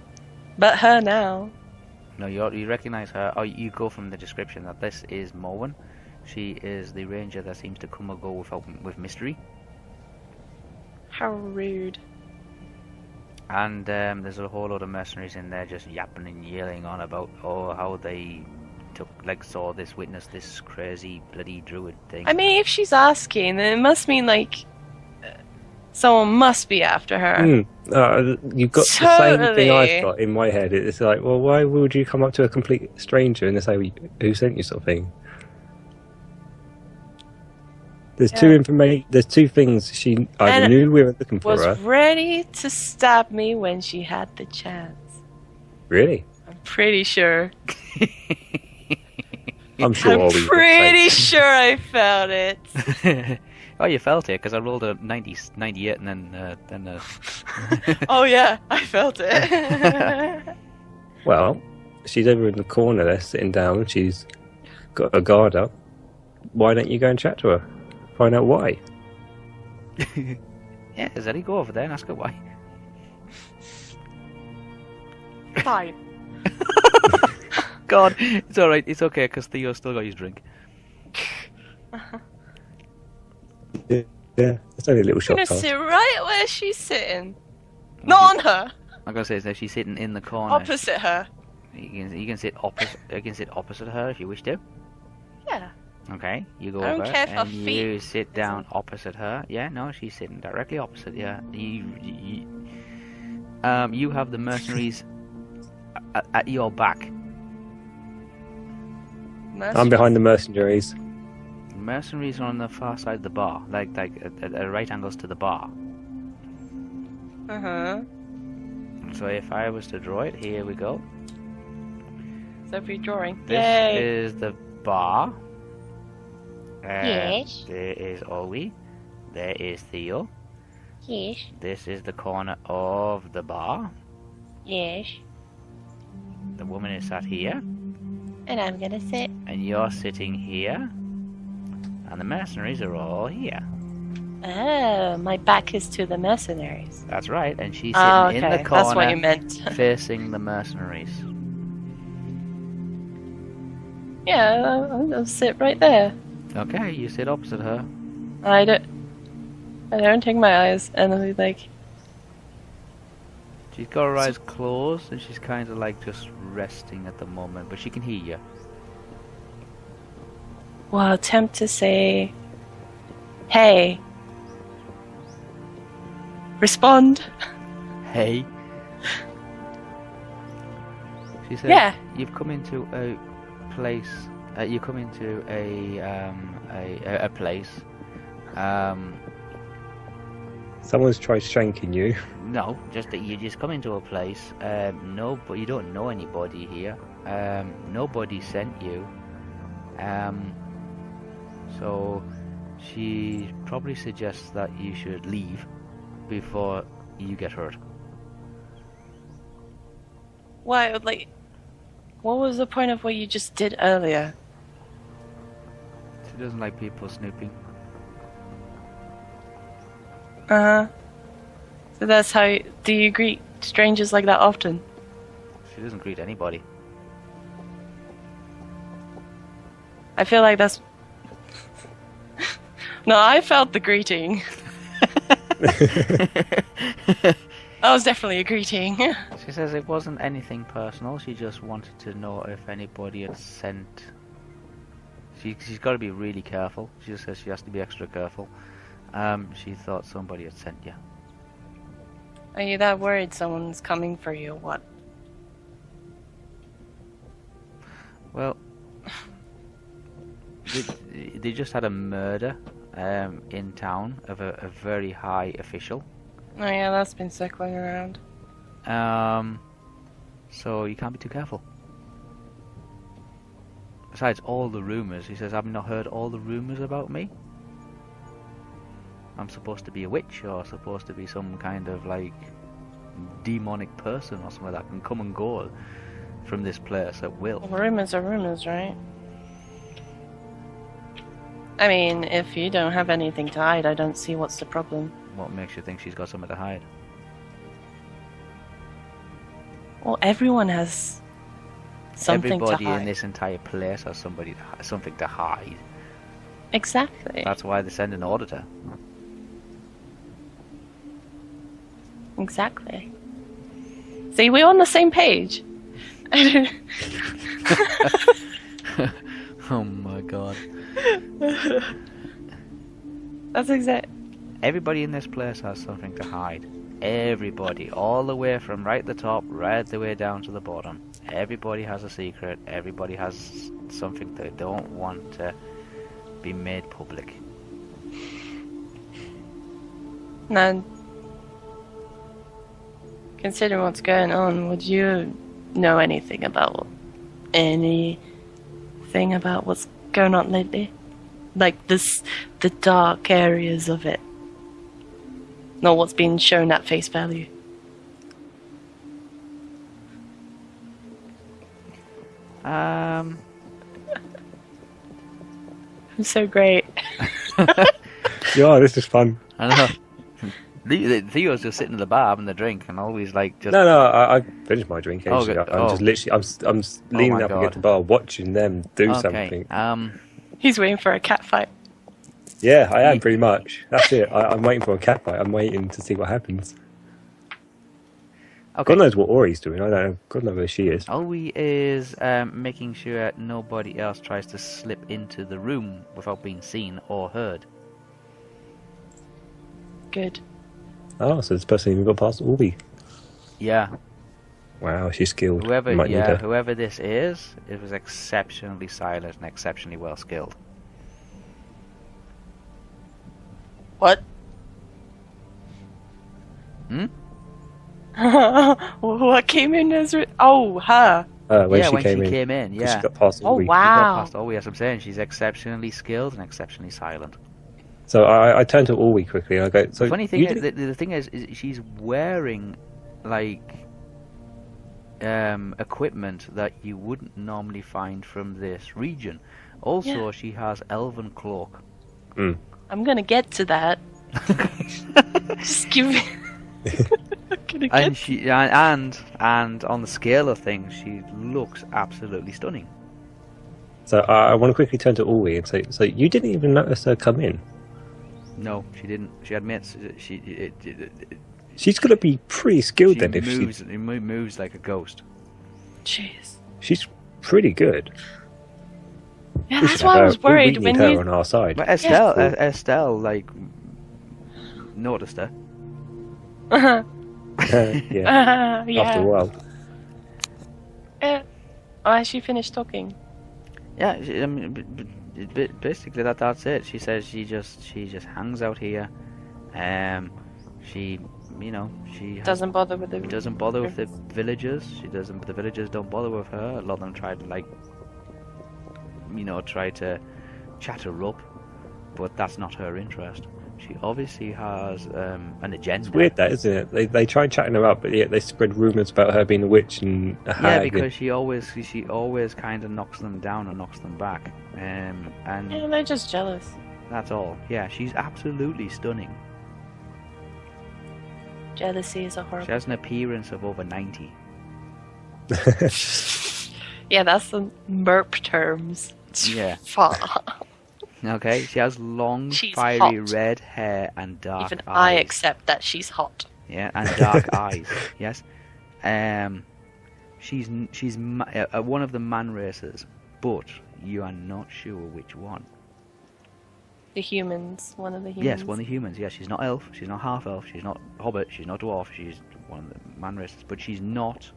but her now. No, you recognise her. Oh, you go from the description that this is Mowen. She is the ranger that seems to come or go with mystery. How rude. And there's a whole lot of mercenaries in there just yapping and yelling on about how they witnessed this crazy bloody druid thing. I mean, if she's asking, then it must mean, like, someone must be after her. You've got the same thing Totally. I've got in my head. It's like, well, why would you come up to a complete stranger and say, who sent you, sort of thing? There's There's two things she either knew we were looking for Was her. ready to stab me when she had the chance. Really? I'm pretty sure. I'm sure. I'm all we would pretty say. sure I felt it. Oh, you felt it because I rolled a 98 and then Oh yeah, I felt it. Well, she's over in the corner there, sitting down. She's got a guard up. Why don't you go and chat to her? Find out why. Yeah, Zellie, go over there and ask her why. Fine. God, it's all right. It's okay because Theo's still got his drink. Yeah, it's only a little I'm shot gonna pass. sit right where she's sitting. Not on her. I'm gonna say that she's sitting in the corner. Opposite her. You can sit opposite. You can sit opposite her if you wish to. Yeah. Okay, you go I don't over care if her and feet you sit down isn't- opposite her. Yeah, no, she's sitting directly opposite. Yeah, you have the mercenaries at your back. I'm behind the mercenaries. Mercenaries are on the far side of the bar, like at right angles to the bar. Uh-huh. So if I was to draw it, here we go. So if you're drawing. This Yay. is the bar. Yes. There is Olwe. There is Theo. Yes. This is the corner of the bar. Yes. The woman is sat here, And I'm gonna sit. and you're sitting here. And the mercenaries are all here. Oh, my back is to the mercenaries. That's right, and she's Oh, sitting okay. in the corner That's what you meant. facing the mercenaries. Yeah, I'll sit right there. Okay, you sit opposite her. I don't take my eyes, and I'll be like, She's got her eyes closed, and she's kind of like just resting at the moment, but she can hear you. well, I'll attempt to say, hey. Respond. Hey. She says, Yeah. You've come into a place. You come into a place. Someone's tried shanking you. No, just that you just come into a place. No, but you don't know anybody here. Nobody sent you. So she probably suggests that you should leave before you get hurt. Why, like, what was the point of what you just did earlier? She doesn't like people snooping. Uh-huh. So that's how, do you greet strangers like that often? She doesn't greet anybody. I feel like that's... No, I felt the greeting. That was definitely a greeting. She says it wasn't anything personal. She just wanted to know if anybody had sent. She's got to be really careful. She just says she has to be extra careful. She thought somebody had sent you. Are you that worried someone's coming for you or what? Well, they just had a murder in town of a very high official. Oh yeah, that's been circling around. So you can't be too careful. Besides all the rumours, he says, have you not heard all the rumours about me? I'm supposed to be a witch, or supposed to be some kind of, like, demonic person or something that can come and go from this place at will. Well, rumors are rumors, right? I mean, if you don't have anything to hide, I don't see what's the problem. What makes you think she's got something to hide? Well, everyone has something Everybody to hide. in this entire place has something to hide. Exactly. That's why they send an auditor. Exactly. See, we're on the same page. Oh my god. That's exact. Everybody in this place has something to hide. Everybody. All the way from right at the top, right the way down to the bottom. Everybody has a secret. Everybody has something they don't want to be made public. Now, considering what's going on, would you know anything about what's going on lately? Like the dark areas of it. Not what's being shown at face value. Um, I'm so great. Yeah, this is fun. I don't know. Theo's just sitting at the bar having a drink and always like just. No, I finished my drink. Oh, Actually. good. I'm just literally, I'm leaning my up God. against the bar, watching them do Okay. something. He's waiting for a cat fight. Yeah, I am pretty much. That's it. I'm waiting for a cat fight. I'm waiting to see what happens. Okay. God knows what Ori's doing. I don't know. God knows where she is. Olwe is making sure nobody else tries to slip into the room without being seen or heard. Good. Oh, so this person even got past Orby. Yeah. Wow, she's skilled. Whoever, Might need her. whoever this is, it was exceptionally silent and exceptionally well skilled. What? Hmm? What came in as... Oh, her. When yeah, she when came she in. came in, 'Cause yeah. She got past Oh, Orby. She got wow. past Olwe, as I'm saying, she's exceptionally skilled and exceptionally silent. So I turned to Orby quickly. And I go. So The funny thing you is, did- the thing is she's wearing like equipment that you wouldn't normally find from this region. Also, Yeah. she has elven cloak. Mm. I'm gonna get to that. Just give me. I'm gonna And get. she and on the scale of things, she looks absolutely stunning. So I want to quickly turn to Olwe and say, so you didn't even notice her come in? No, she didn't. She admits She's got to be pretty skilled she then if moves like a ghost. Jeez. she's pretty good. Yeah, We that's should why have I was her- worried we when need her you. on our side. But Estelle, cool. Estelle, like noticed her. Yeah, yeah. after a while. Oh, has she finished talking? Yeah, I mean, basically that's it. She says she just hangs out here. She, she Doesn't bother with the. doesn't bother with the villagers. She doesn't. The villagers don't bother with her. A lot of them try to try to chat her up, but that's not her interest. She obviously has an agenda. It's weird that, isn't it? They try chatting her up, but yet they spread rumours about her being a witch and a Yeah, hag. because she always kind of knocks them down and knocks them back, and Yeah, they're just jealous. that's all. Yeah, she's absolutely stunning. Jealousy is a She horrible. has an appearance of over 90. Yeah, that's the MERP terms. Yeah. Fuck. Okay, she has long, She's fiery hot. red hair and dark Even eyes. I accept that she's hot. Yeah, and dark eyes. Yes. She's one of the man races, but you are not sure which one. The humans, one of the humans. Yes, one of the humans. Yes, she's not elf. She's not half elf. She's not hobbit. She's not dwarf. She's one of the man races, but she's not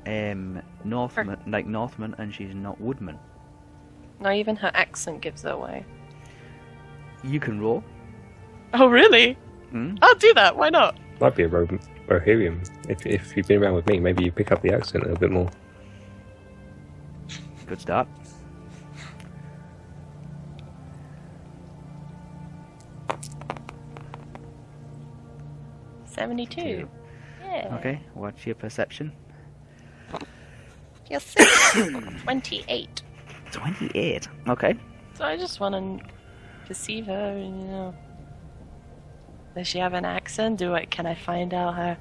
Northman, like Northman, and she's not woodman. Not even her accent gives it away. You can roll. Oh, really? Mm? I'll do that. Why not? Might be a Bohemian. If you've been around with me, maybe you pick up the accent a little bit more. Good start. $72. Yeah. Okay, what's your perception? Yes. 28. 28. Okay. So I just want to perceive her. Does she have an accent? Can I find out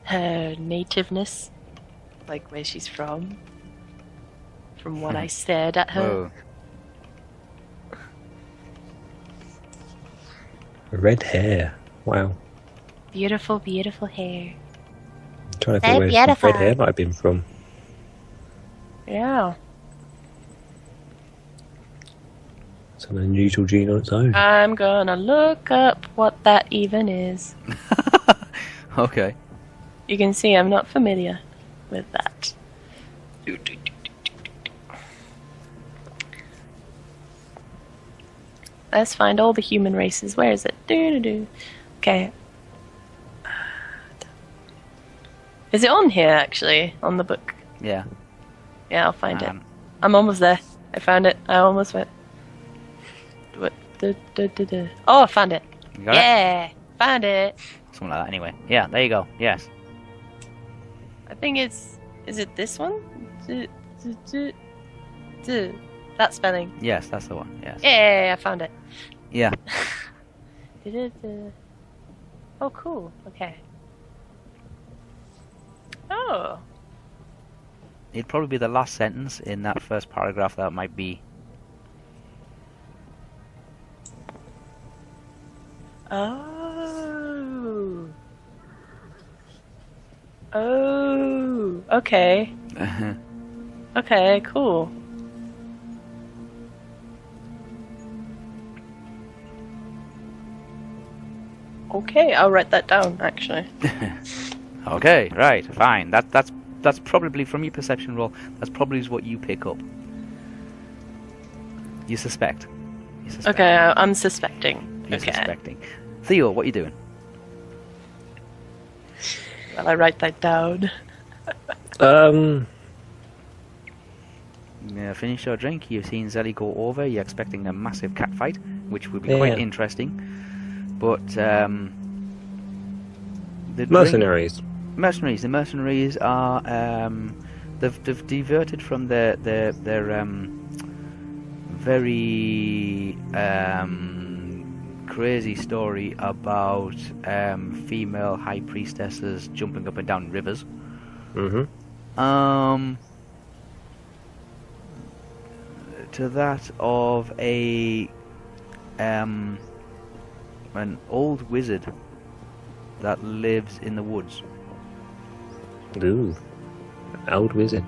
her nativeness, like where she's from? From what I stared at her. Whoa. Red hair. Wow. Beautiful, beautiful hair. I'm trying to So think where some beautiful. red hair might have been from. Yeah. It's an unusual gene on its own. I'm gonna look up what that even is. Okay. You can see I'm not familiar with that. Let's find all the human races. Where is it? Okay. Is it on here, actually? On the book? Yeah. Yeah, I'll find it. I'm almost there. I found it. I almost went. What? Oh, I found it. You got it? Yeah, found it. Something like that. Anyway. Yeah. There you go. Yes. I think it's. Is it this one? That spelling. Yes, that's the one. Yes. Yeah, I found it. Yeah. Oh, cool. Okay. Oh. It'd probably be the last sentence in that first paragraph that might be. Oh. Oh. Okay. Okay, cool. Okay, I'll write that down, actually. Okay. Right. Fine. That's probably from your perception roll. That's probably what you pick up. You suspect. Okay, I'm suspecting. You're Okay. suspecting. Theo, what are you doing? Well, I write that down. Finish your drink. You've seen Zellie go over. You're expecting a massive cat fight, which would be quite interesting. But the Mercenaries. mercenaries. The mercenaries are they've diverted from their very crazy story about female high priestesses jumping up and down rivers. To that of an old wizard that lives in the woods. Ooh, old wizard.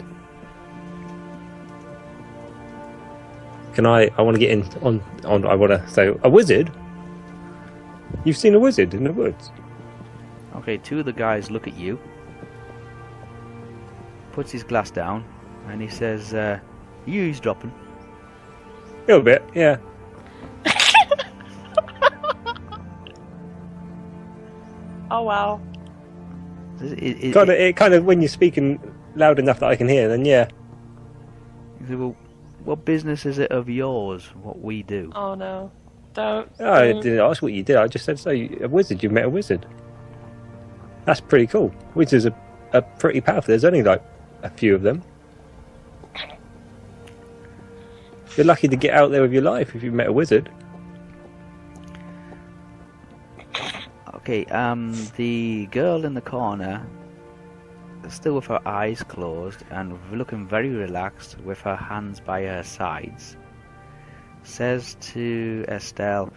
Can I want to get in on I want to say, a wizard? You've seen a wizard in the woods? Okay, two of the guys look at you, puts his glass down, and he says, you eavesdropping? A little bit, yeah. Oh wow. It kind of when you're speaking loud enough that I can hear, then yeah. He said, well, what business is it of yours, what we do? Oh no. Don't. I didn't ask what you did. I just said, so a wizard, you met a wizard. That's pretty cool. Wizards are pretty powerful. There's only like a few of them. You're lucky to get out there with your life if you met a wizard. Okay, the girl in the corner, still with her eyes closed and looking very relaxed with her hands by her sides, says to Estelle,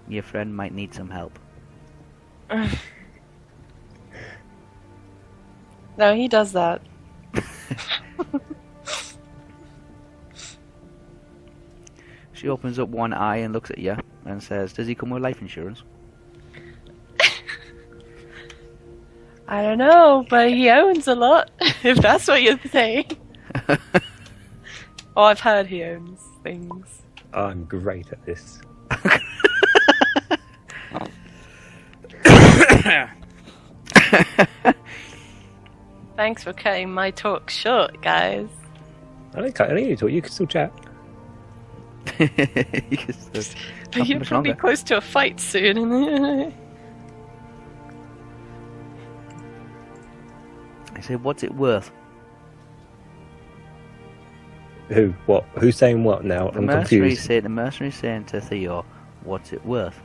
your friend might need some help. No, he does that. She opens up one eye and looks at you and says, does he come with life insurance? I don't know, but he owns a lot, if that's what you're saying. Oh, I've heard he owns things. I'm great at this. Thanks for cutting my talk short, guys. I don't cut any talk. You can still chat. But you're probably close to a fight soon. I say, what's it worth? Who? What? Who's saying what now? I'm confused. The mercenary's saying to Theo, what's it worth?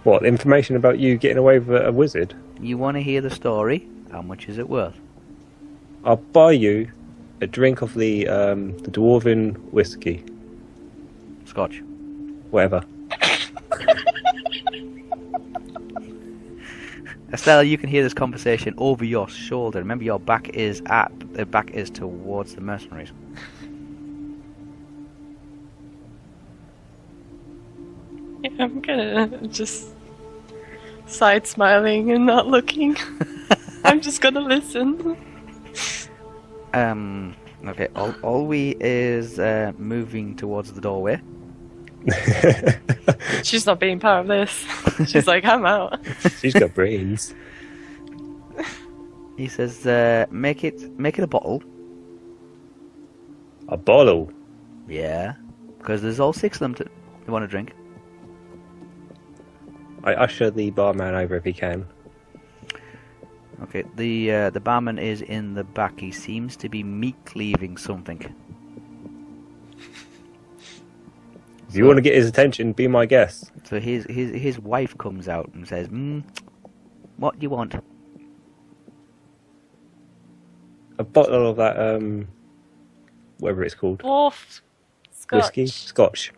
What? Information about you getting away with a wizard? You want to hear the story? How much is it worth? I'll buy you a drink of the dwarven whiskey. Scotch. Whatever. Estelle, you can hear this conversation over your shoulder. Remember, your back is towards the mercenaries. Yeah, I'm gonna just side smiling and not looking. I'm just gonna listen. Okay, Olwe is moving towards the doorway. She's not being part of this. She's like, I'm out. She's got brains. He says, make it a bottle. A bottle? Yeah, because there's all 6 of them to want to drink. I usher the barman over if he can. Okay, the barman is in the back. He seems to be meat cleaving something. If you want to get his attention, be my guest. So his wife comes out and says, what do you want? A bottle of that, whatever it's called. Dwarf Scotch. Whiskey? Scotch.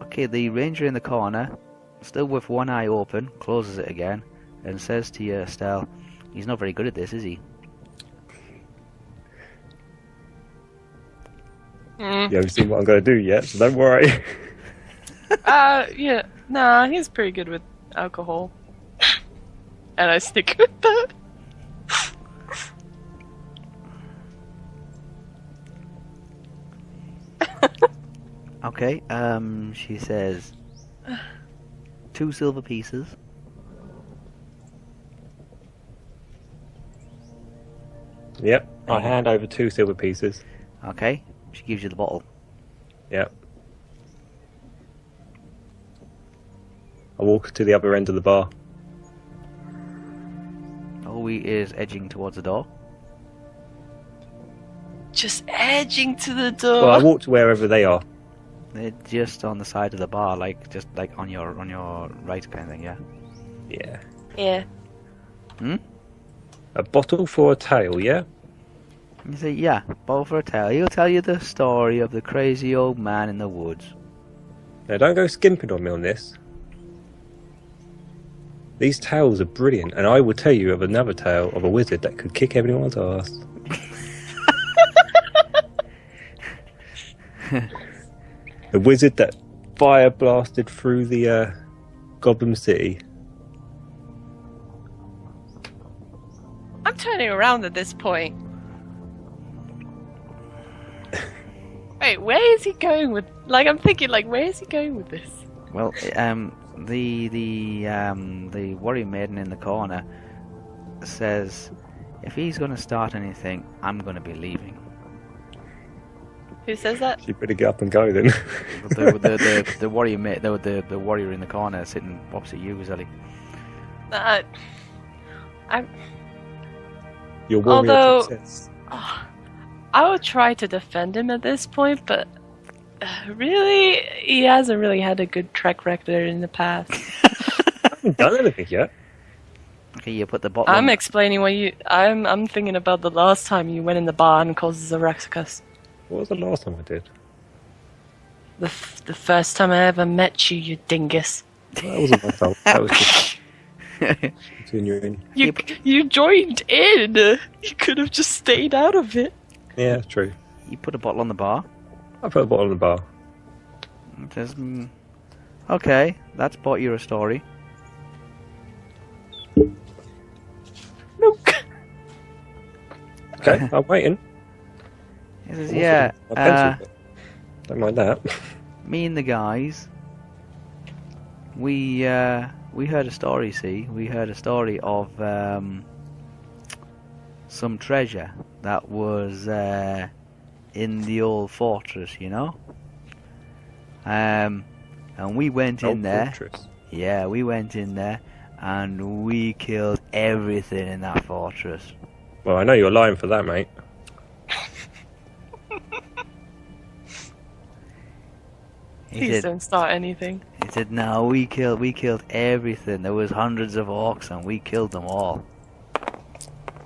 Okay, the ranger in the corner, still with one eye open, closes it again, and says to you, Estelle, he's not very good at this, is he? You haven't seen what I'm going to do yet, so don't worry. Yeah. Nah, he's pretty good with alcohol. And I stick with that. Okay, she says, 2 silver pieces. Yep, I hand over 2 silver pieces. Okay, she gives you the bottle. Yep. I walk to the other end of the bar. Olwe is edging towards the door. just edging to the door. Well, I walk to wherever they are. They're just on the side of the bar, just on your right kind of thing, yeah. Yeah. Yeah. Hmm? A bottle for a tale, yeah? You say, yeah, bottle for a tale. He'll tell you the story of the crazy old man in the woods. Now, don't go skimping on me on this. These tales are brilliant, and I will tell you of another tale of a wizard that could kick everyone's ass. The wizard that fire blasted through the Goblin City. I'm turning around at this point. Wait, where is he going with? Like, I'm thinking, like, where is he going with this? Well, the warrior maiden in the corner says, if he's going to start anything, I'm going to be leaving. Who says that? You better get up and go then. The warrior the warrior in the corner sitting opposite you, Zellie. Your warrior Although- princess. I would try to defend him at this point, but really, he hasn't really had a good track record in the past. I haven't done anything yet. Okay, you put the bottle. I'm explaining what you. I'm thinking about the last time you went in the bar and caused a ruckus. What was the last time I did? The first time I ever met you, you dingus. That wasn't my fault. That was just continuing. You joined in. You could have just stayed out of it. Yeah, true. You put a bottle on the bar. I put a bottle in the bar. It says, okay, that's bought you a story. Look. Okay, I'm waiting. He says, yeah, My pencil, but don't mind that. me and the guys, we heard a story, see? We heard a story of some treasure that was in the old fortress, you know? And we went in there. Fortress. Yeah, we went in there and we killed everything in that fortress. Well, I know you're lying for that, mate. Please don't start anything. He said, no, we killed everything. There was hundreds of orcs and we killed them all.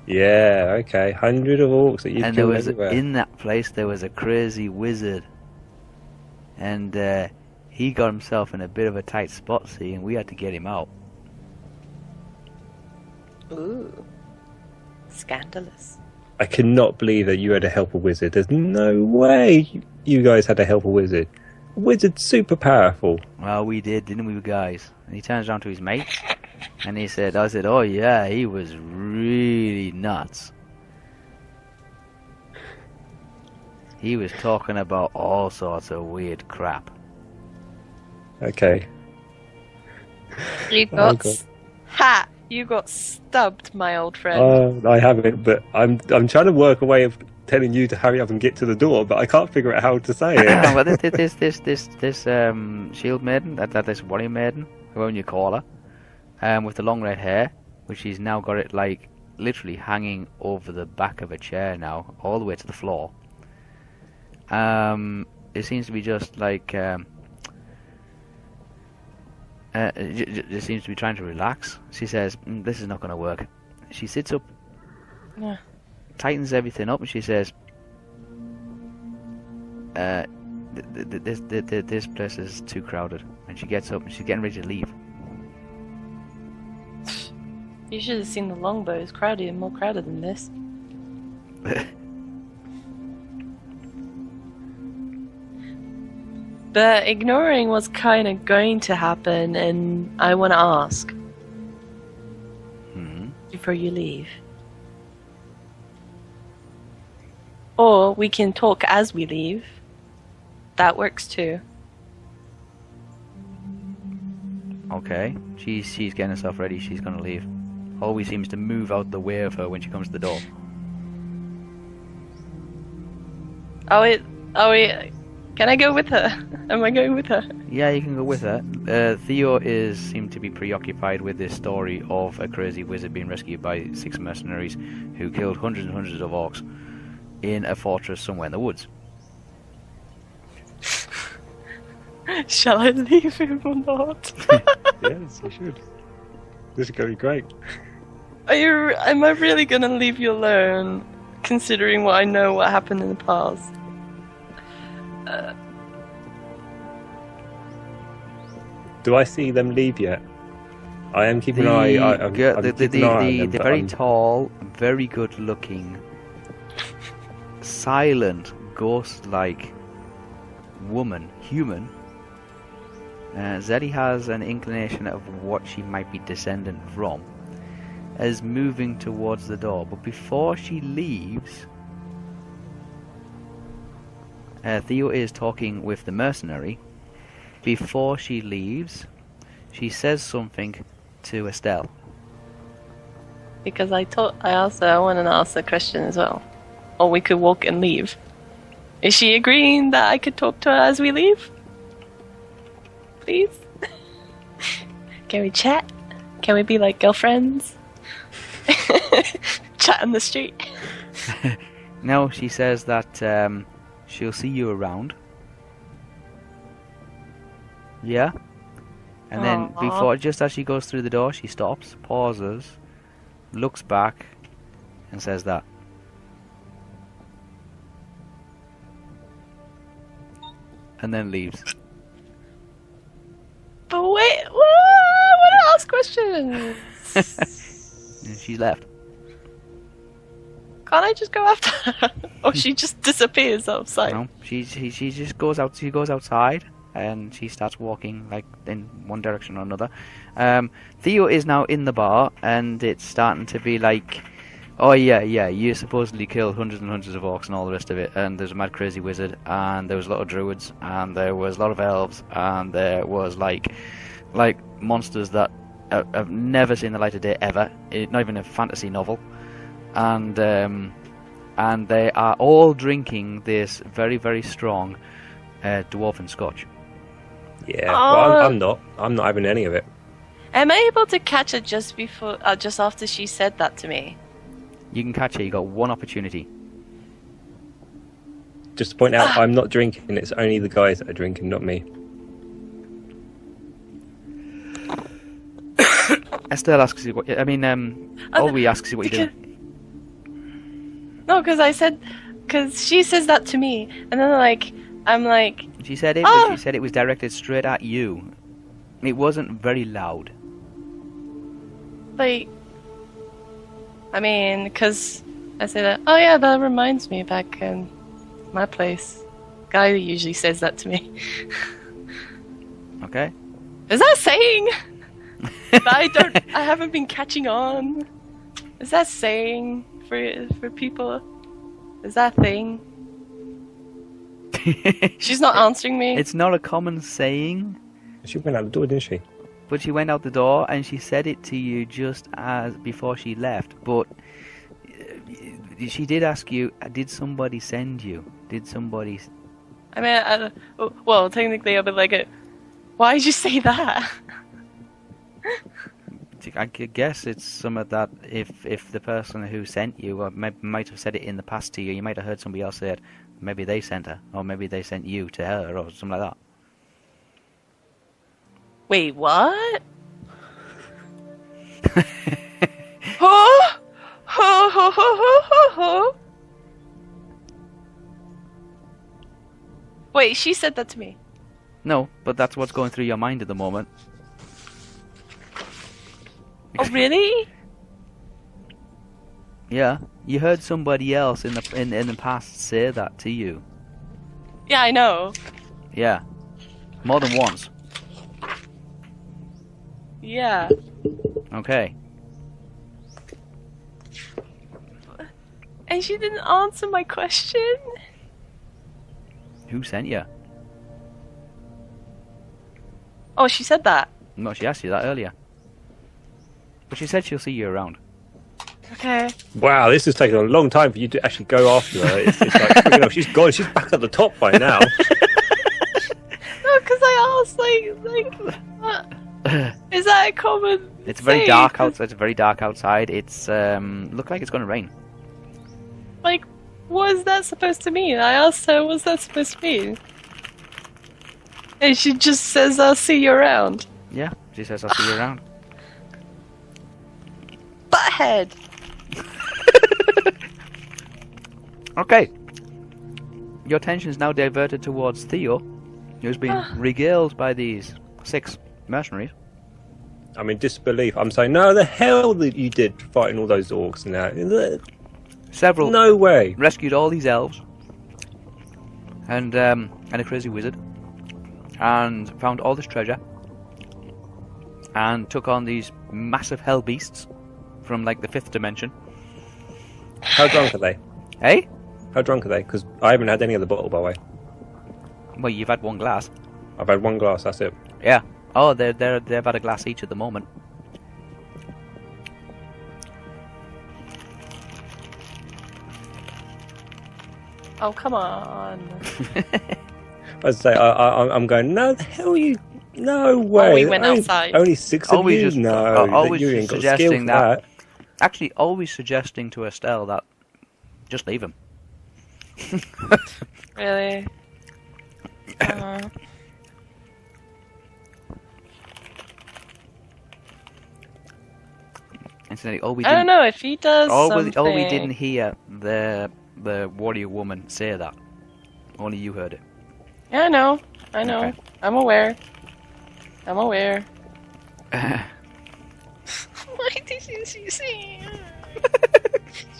Yeah, okay. 100 of orcs that you And there killed was, everywhere. in that place, there was a crazy wizard. And he got himself in a bit of a tight spot, see, and we had to get him out. Ooh. Scandalous. I cannot believe that you had to help a wizard. There's no way you guys had to help a wizard. A wizard's super powerful. Well, we did, didn't we, guys? And he turns around to his mate, and I said, oh yeah, he was really nuts. He was talking about all sorts of weird crap. Okay. You got you got stubbed, my old friend. I haven't, but I'm trying to work a way of telling you to hurry up and get to the door, but I can't figure out how to say it. Well, this shield maiden, this warrior maiden, whoever you call her, with the long red hair, which she's now got it like literally hanging over the back of a chair now, all the way to the floor. It seems to be just like it seems to be trying to relax. She says, "This is not going to work." She sits up, tightens everything up, and she says, "This place is too crowded." And she gets up and she's getting ready to leave. You should have seen the longbow. It's crowded and more crowded than this. But ignoring what's kind of going to happen, and I want to ask before you leave. Or we can talk as we leave. That works too. Okay, she's getting herself ready. She's going to leave. Always seems to move out the way of her when she comes to the door. Oh wait, can I go with her? Am I going with her? Yeah, you can go with her. Theo seemed to be preoccupied with this story of a crazy wizard being rescued by 6 mercenaries who killed hundreds and hundreds of orcs. in a fortress somewhere in the woods. Shall I leave him or not? Yes, you should. This is going to be great. Am I really gonna leave you alone, considering what I know what happened in the past? Do I see them leave yet? I am keeping an eye. I'm keeping an eye on them, the but very I'm- tall, very good-looking, silent, ghost-like human. Zellie has an inclination of what she might be descendant from, is moving towards the door. But before she leaves, Theo is talking with the mercenary. Before she leaves, she says something to Estelle. Because I wanted to ask a question as well. Or we could walk and leave. Is she agreeing that I could talk to her as we leave? Please? Can we chat? Can we be like girlfriends? Chat on the street? No, she says that she'll see you around. Yeah? And then just as she goes through the door, she stops, pauses, looks back, and says that. And then leaves. But wait, I want to ask questions. And she's left. Can't I just go after her? Or she just disappears outside? No, she just goes out. She goes outside and she starts walking like in one direction or another. Theo is now in the bar, and it's starting to be like, oh yeah, you supposedly killed hundreds and hundreds of orcs and all the rest of it, and there's a mad crazy wizard, and there was a lot of druids, and there was a lot of elves, and there was like monsters that I've never seen the light of day ever, not even a fantasy novel, and they are all drinking this very, very strong dwarven scotch. Yeah, well, I'm not having any of it. Am I able to catch her just after she said that to me? You can catch her. You got one opportunity. Just to point out, I'm not drinking. It's only the guys that are drinking, not me. Estelle asks you what. Olwe asks you what you're doing. No, because she says that to me, and then I'm like. She said it. But she said it was directed straight at you. It wasn't very loud. Because I said that. Oh yeah, that reminds me back in my place. Guy usually says that to me. Okay. Is that saying? I haven't been catching on. Is that saying for people? Is that a thing? She's not answering me. It's not a common saying. She went out the door, didn't she? But she went out the door and she said it to you just as before she left. But she did ask you, did somebody send you? Did somebody... well, technically I'll be like, why did you say that? I guess it's some of that. If the person who sent you might have said it in the past to you, you might have heard somebody else say it. Maybe they sent her, or maybe they sent you to her, or something like that. Wait, what? Huh? Wait, she said that to me. No, but that's what's going through your mind at the moment. Oh, really? Yeah, you heard somebody else in the past say that to you. Yeah, I know. Yeah, more than once. Yeah. Okay. And she didn't answer my question? Who sent you? Oh, she said that. No, she asked you that earlier. But she said she'll see you around. Okay. Wow, this has taken a long time for you to actually go after her. It's like, she's gone. She's back at the top by now. No, because I asked, is that a common It's very thing? dark outside. It's very dark outside. It's look like it's going to rain. What is that supposed to mean? I asked her, what's that supposed to mean? And she just says, I'll see you around. Yeah, she says I'll see you around. Butthead! Okay. Your attention is now diverted towards Theo, who's been regaled by these 6 mercenaries. I'm in disbelief. I'm saying, no, the hell that you did fighting all those orcs and that. Several No way. rescued all these elves and a crazy wizard, and found all this treasure, and took on these massive hell beasts from like the 5th dimension. How drunk are they? Hey? How drunk are they? Because I haven't had any of the bottle, by the way. Well, you've had 1 glass. I've had 1 glass, that's it. Yeah. Oh, they've had a glass each at the moment. Oh, come on. As I say, I'm going, no, the hell you... No way. we went outside. Only 6 of Always you? just- No, always you ain't got suggesting skill for that. that. Actually, always suggesting to Estelle that just leave him. Really? Incidentally, all we I don't didn't, know if he does all something. we didn't hear the warrior woman say that. Only you heard it. Yeah, I know. I know. Okay. I'm aware. Why didn't she say?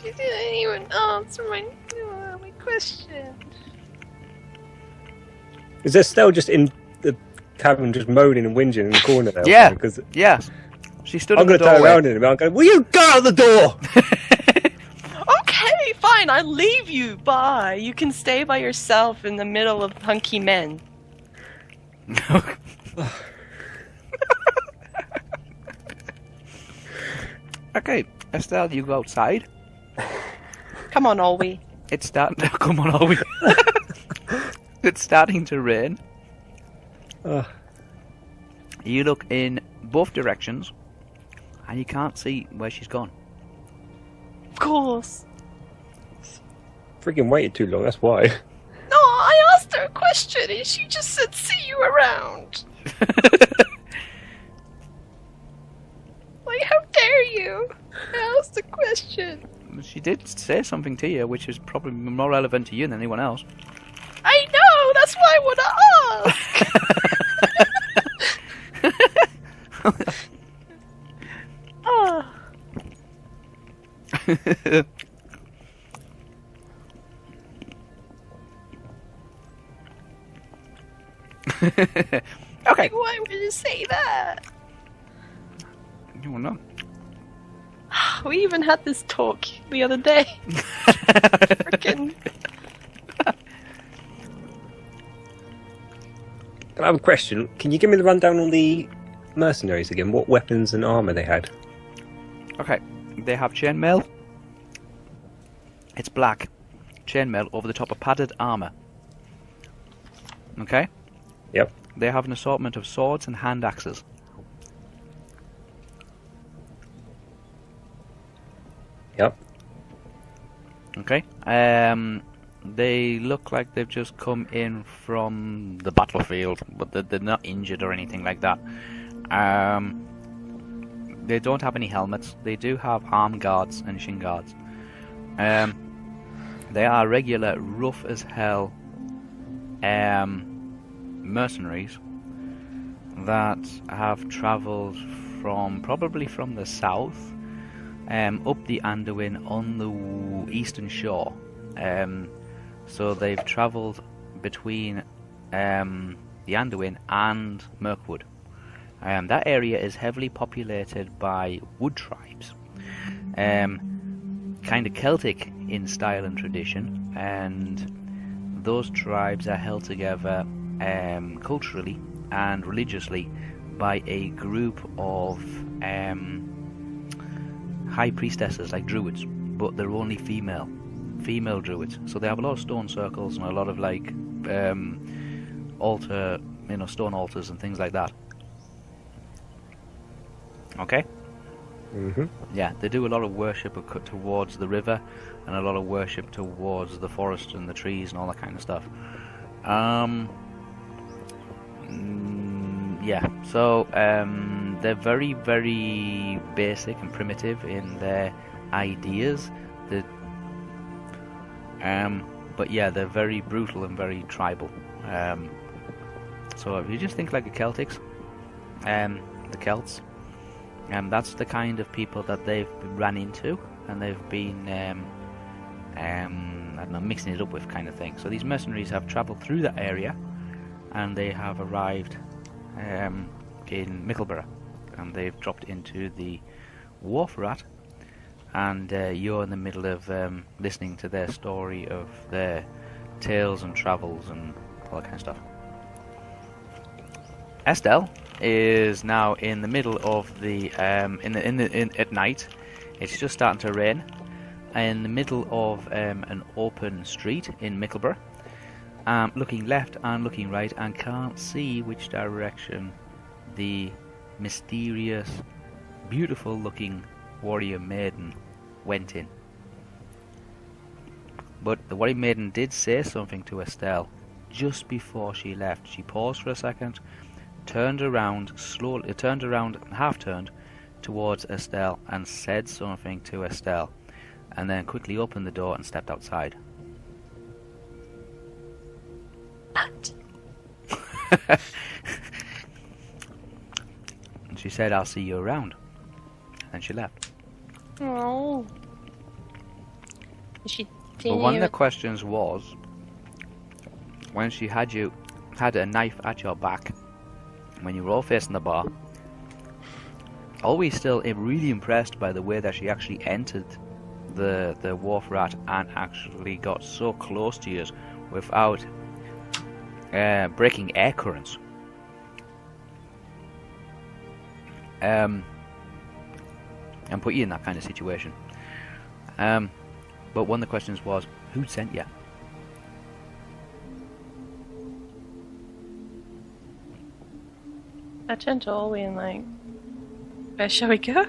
She didn't even answer my question. Is Estelle just in the cabin, just moaning and whinging in the corner there? Yeah. Because Yeah. She stood I'm in the going to turn doorway. around in a minute. I'm going, will you go out the door? Okay, fine. I'll leave you. Bye. You can stay by yourself in the middle of hunky men. Okay, Estelle, you go outside. Come on, Olwe. It's starting to come on, Olwe. It's starting to rain. Ugh. You look in both directions, and you can't see where she's gone. Of course. Freaking waited too long, that's why. No, I asked her a question and she just said, see you around. Like, how dare you? I asked a question. She did say something to you, which is probably more relevant to you than anyone else. I know, that's why I want to ask. Oh. Okay. Why would you say that? You will know. We even had this talk the other day. Frickin'. I have a question. Can you give me the rundown on the mercenaries again? What weapons and armour they had? Okay, they have chainmail. It's black. Chainmail over the top of padded armour. Okay? Yep. They have an assortment of swords and hand axes. Yep. Okay? They look like they've just come in from the battlefield, but they're not injured or anything like that. They don't have any helmets. They do have arm guards and shin guards. They are regular, rough as hell mercenaries that have travelled probably from the south up the Anduin on the eastern shore. So they've travelled between the Anduin and Mirkwood. That area is heavily populated by wood tribes, kind of Celtic in style and tradition, and those tribes are held together culturally and religiously by a group of high priestesses, like druids, but they're only female druids. So they have a lot of stone circles and a lot of like stone altars and things like that. Okay. Mm-hmm. Yeah, they do a lot of worship towards the river, and a lot of worship towards the forest and the trees and all that kind of stuff. Yeah, so they're very, very basic and primitive in their ideas. But yeah, they're very brutal and very tribal. So if you just think like the Celtics, the Celts, that's the kind of people that they've ran into, and they've been, I don't know, mixing it up with kind of thing. So these mercenaries have travelled through that area, and they have arrived in Mickleborough, and they've dropped into the Wharf Rat, and you're in the middle of listening to their story of their tales and travels and all that kind of stuff. Estel is now in the middle of the at night. It's just starting to rain, in the middle of an open street in Mickleborough, looking left and looking right, and can't see which direction the mysterious, beautiful-looking warrior maiden went in. But the warrior maiden did say something to Estel just before she left. She paused for a second, turned around slowly, half turned towards Estel, and said something to Estel, and then quickly opened the door and stepped outside. And she said, "I'll see you around," and she left. Oh. Is she But one of the questions was, when she had a knife at your back, when you were all facing the bar, always still really impressed by the way that she actually entered the Wharf Rat and actually got so close to you without breaking air currents. And put you in that kind of situation. But one of the questions was, who sent you? I turned to Olwe and like, where shall we go?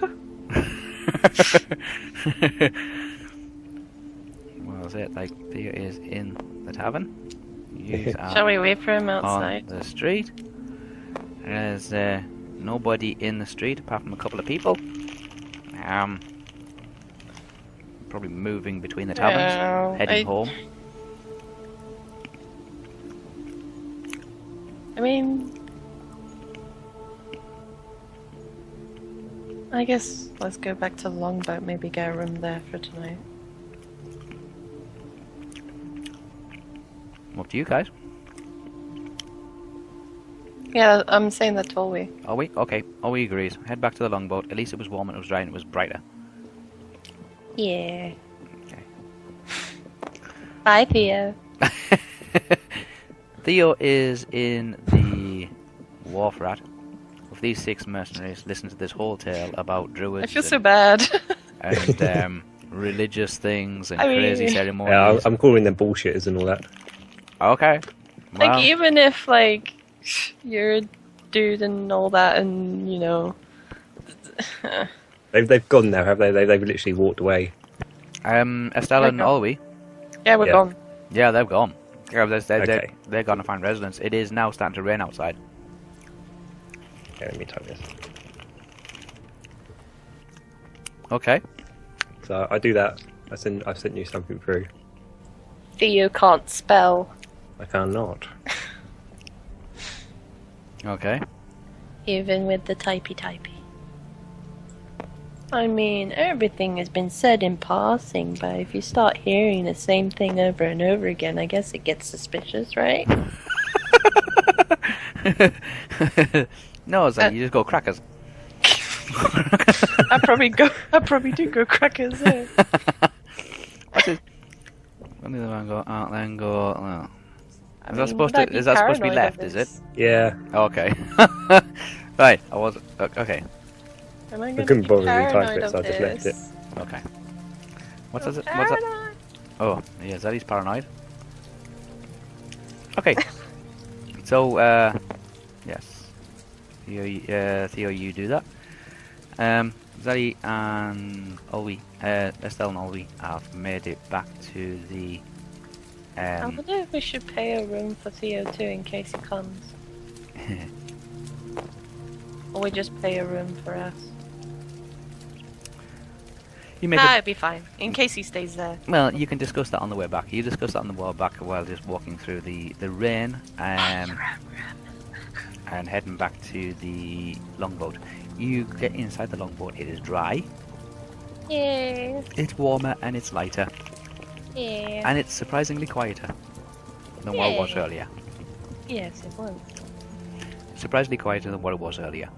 Well, that's it. Like, Theo is in the tavern. You are Shall we wait for him on outside? the street. There's nobody in the street apart from a couple of people. Probably moving between the taverns, No, heading home. I mean, I guess let's go back to the longboat, maybe get a room there for tonight. Up to you guys. Yeah, I'm saying that to Olwe. Are we? Okay. Olwe agrees. Head back to the longboat. At least it was warm and it was dry and it was brighter. Yeah. Okay. Bye, Theo. Theo is in the Wharf Rat with these 6 mercenaries. Listen to this whole tale about druids. I feel so bad. and religious things and I mean- crazy Yeah, ceremonies. I'm calling them bullshitters and all that. Okay. Well, Like, even if, like, you're a dude and all that, and, you know... They've gone now, have they? They've literally walked away. Estelle and Okay. Olwe. Yeah, we're Yeah. gone. Yeah, they've gone. Yeah, Okay. they're gone to find residence. It is now starting to rain outside. Okay, let me type this. Okay. So I do that. I've sent you something through. Theo can't spell. I cannot. Okay. Even with the typey. I mean, everything has been said in passing, but if you start hearing the same thing over and over again, I guess it gets suspicious, right? No, it's like you just go crackers. I probably do go crackers. Eh? What's it? When did the man go out, then go? Oh. I Is that mean, supposed would I to? be Is that supposed to be paranoid of left? Is it? this? Yeah. Okay. Right. I was. Okay. Am I I gonna couldn't be bother to type paranoid it, so I of just left it. this? Okay. What's that? I'm What's that? paranoid. Oh, yeah. Zellie's paranoid. Okay. So, yes. Theo, you do that. Zellie and Olwe, Estel and Olwe have made it back to the. I wonder if we should pay a room for Theo too in case he comes. Or we just pay a room for us. It'd be fine, in case he stays there. Well, you can discuss that on the way back. You discuss that on the way back while just walking through the rain and heading back to the longboat. You get inside the longboat, it is dry. Yeah. It's warmer and it's lighter. Yeah. And it's surprisingly quieter than what it was earlier. Yes, it was. Surprisingly quieter than what it was earlier.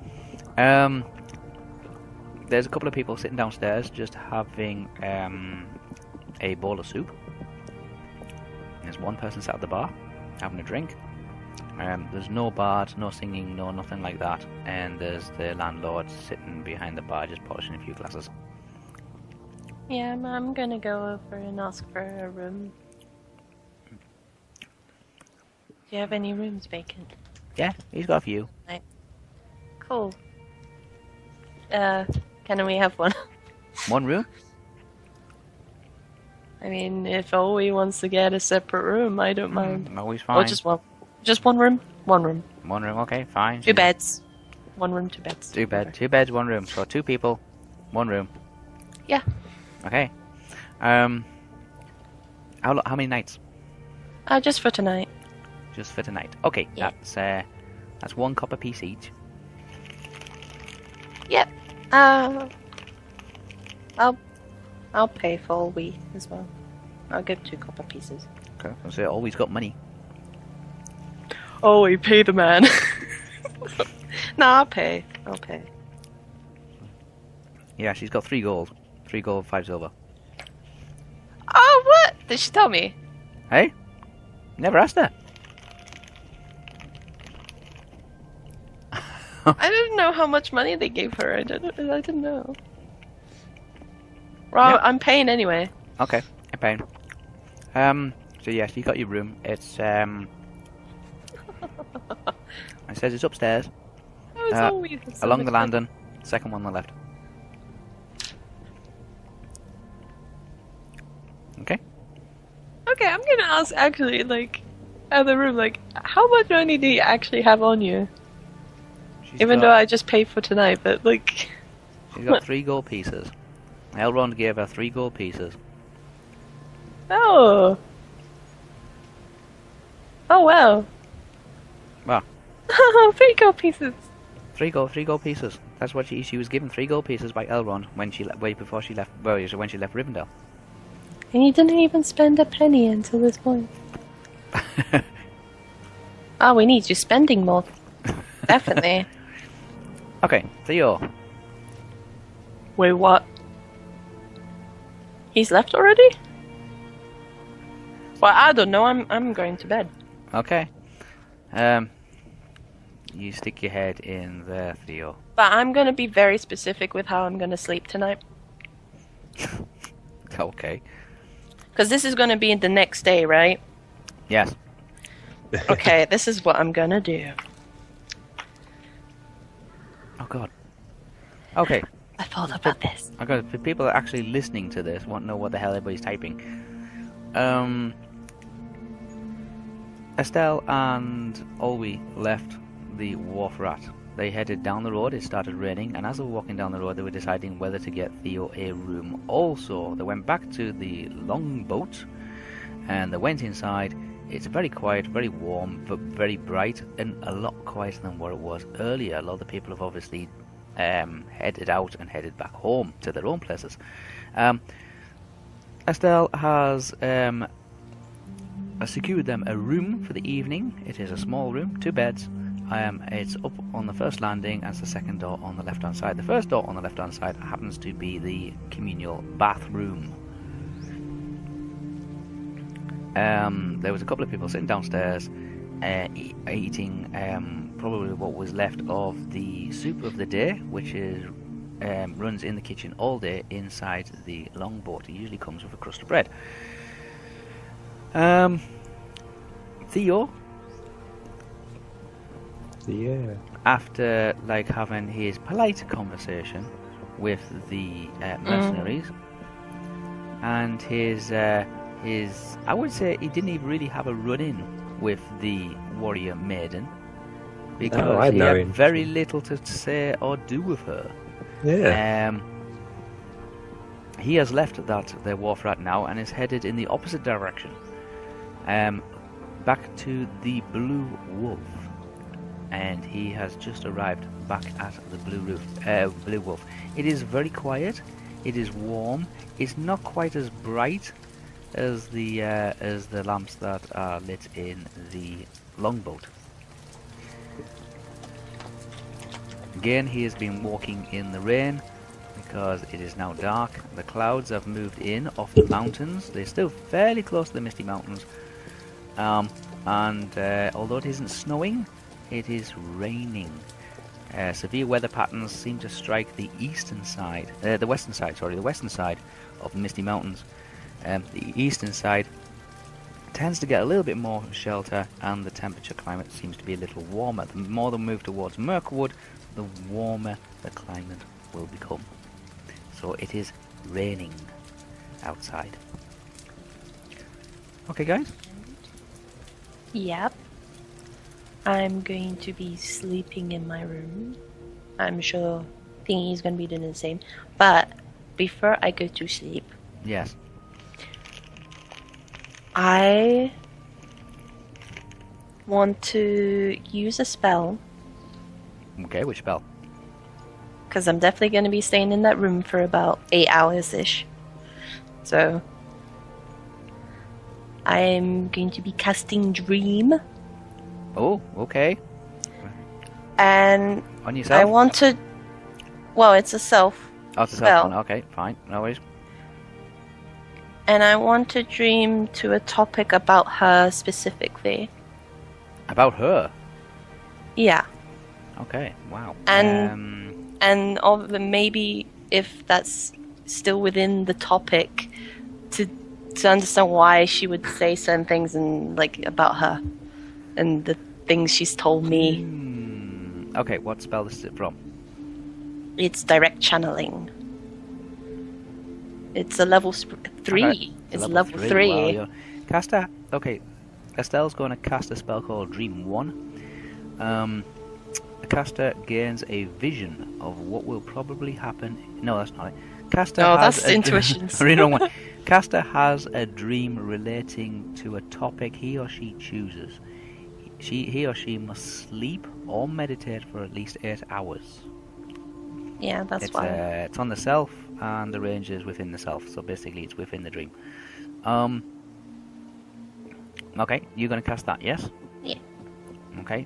There's a couple of people sitting downstairs just having a bowl of soup. There's one person sat at the bar having a drink. There's no bard, no singing, no nothing like that. And there's the landlord sitting behind the bar just polishing a few glasses. Yeah, I'm gonna go over and ask for a room. Do you have any rooms vacant? Yeah, he's got a few. Right. Cool. Can we have one? One room? I mean, if Olwe wants to get a separate room, I don't mind. Always fine. Or just one. Just one room? One room. One room, okay, fine. 2 beds. 1 room, 2 beds. 2 beds, 2 beds, 1 room. So 2 people, 1 room. Yeah. Okay. How many nights? Just for tonight. Just for tonight. Okay, Yeah. that's 1 copper piece each. Yep. I'll pay for Olwe as well. I'll give 2 copper pieces. Okay. So always got money. Oh, we pay the man. No, I'll pay. Yeah, she's got 3 gold. 3 gold, 5 silver. Oh, what? Did she tell me? Hey? Never asked her. I didn't know how much money they gave her. I didn't know. Well, Yep. I'm paying anyway. Okay, I'm paying. So yes, you got your room. It's it says it's upstairs. Oh, it's always so Along much the fun. landing, second one on the left. Okay. Okay, I'm gonna ask actually, like, at the room, like, how much money do you actually have on you? Even though I just paid for tonight, but like. She's got 3 gold pieces. Elrond gave her 3 gold pieces. Oh. Oh wow. Wow. 3 gold pieces. 3 gold pieces. That's what she was given 3 gold pieces by Elrond when she before she left. Well, when she left Rivendell. And you didn't even spend a penny until this point. Oh, we need you spending more. Definitely. Okay, Theo. Wait, what? He's left already? Well, I don't know. I'm going to bed. Okay. You stick your head in there, Theo. But I'm gonna be very specific with how I'm gonna sleep tonight. Okay. Because this is gonna be the next day, right? Yes. Okay, this is what I'm gonna do. Oh God. Okay. I thought about this. I got the people that are actually listening to this won't know what the hell everybody's typing. Estel and Olwe left the wharf rat. They headed down the road. It started raining, and as they were walking down the road, they were deciding whether to get Theo a room. Also, they went back to the longboat, and they went inside. It's very quiet, very warm, but very bright, and a lot quieter than what it was earlier. A lot of the people have obviously headed out and headed back home to their own places. Estel has secured them a room for the evening. It is a small room, 2 beds. It's up on the first landing, and it's the second door on the left-hand side. The first door on the left-hand side happens to be the communal bathroom. There was a couple of people sitting downstairs eating probably what was left of the soup of the day, which is runs in the kitchen all day inside the longboat. It usually comes with a crust of bread. Theo, Yeah. after like having his polite conversation with the mercenaries, and his I would say he didn't even really have a run-in with the warrior maiden because he had very little to say or do with her. Yeah. He has left their wharf right now and is headed in the opposite direction, back to the Blue Wolf. And he has just arrived back at the Blue Wolf. It is very quiet. It is warm. It's not quite as bright as the lamps that are lit in the longboat. Again, he has been walking in the rain because it is now dark. The clouds have moved in off the mountains. They're still fairly close to the Misty Mountains. Although it isn't snowing, it is raining. Severe weather patterns seem to strike the western side of the Misty Mountains. The eastern side tends to get a little bit more shelter, and the temperature climate seems to be a little warmer. The more they move towards Mirkwood, the warmer the climate will become. So it is raining outside. Okay, guys? Yep. I'm going to be sleeping in my room. I'm sure Thingy's going to be doing the same. But before I go to sleep... Yes. I want to use a spell. Okay, which spell? Because I'm definitely going to be staying in that room for about 8 hours-ish. So... I'm going to be casting Dream. Oh, okay. And on yourself? I want to... Well, it's a self Oh, it's a spell. self one. Okay, fine. No worries. And I want to dream to a topic about her specifically. About her? Yeah. Okay, wow. And maybe if that's still within the topic, to understand why she would say certain things and about her and the things she's told me. Okay, what spell is it from? It's direct channeling. It's a level 3. Okay. It's level 3. Wow, caster. Okay, Estelle's going to cast a spell called Dream 1. The caster gains a vision of what will probably happen. No, that's not it. Caster has that's intuition. Wrong one. Caster has a dream relating to a topic he or she chooses. He or she must sleep or meditate for at least 8 hours. Yeah, that's why. It's on the self, and the range is within the self. So basically, it's within the dream. Okay, you're going to cast that, yes? Yeah. Okay.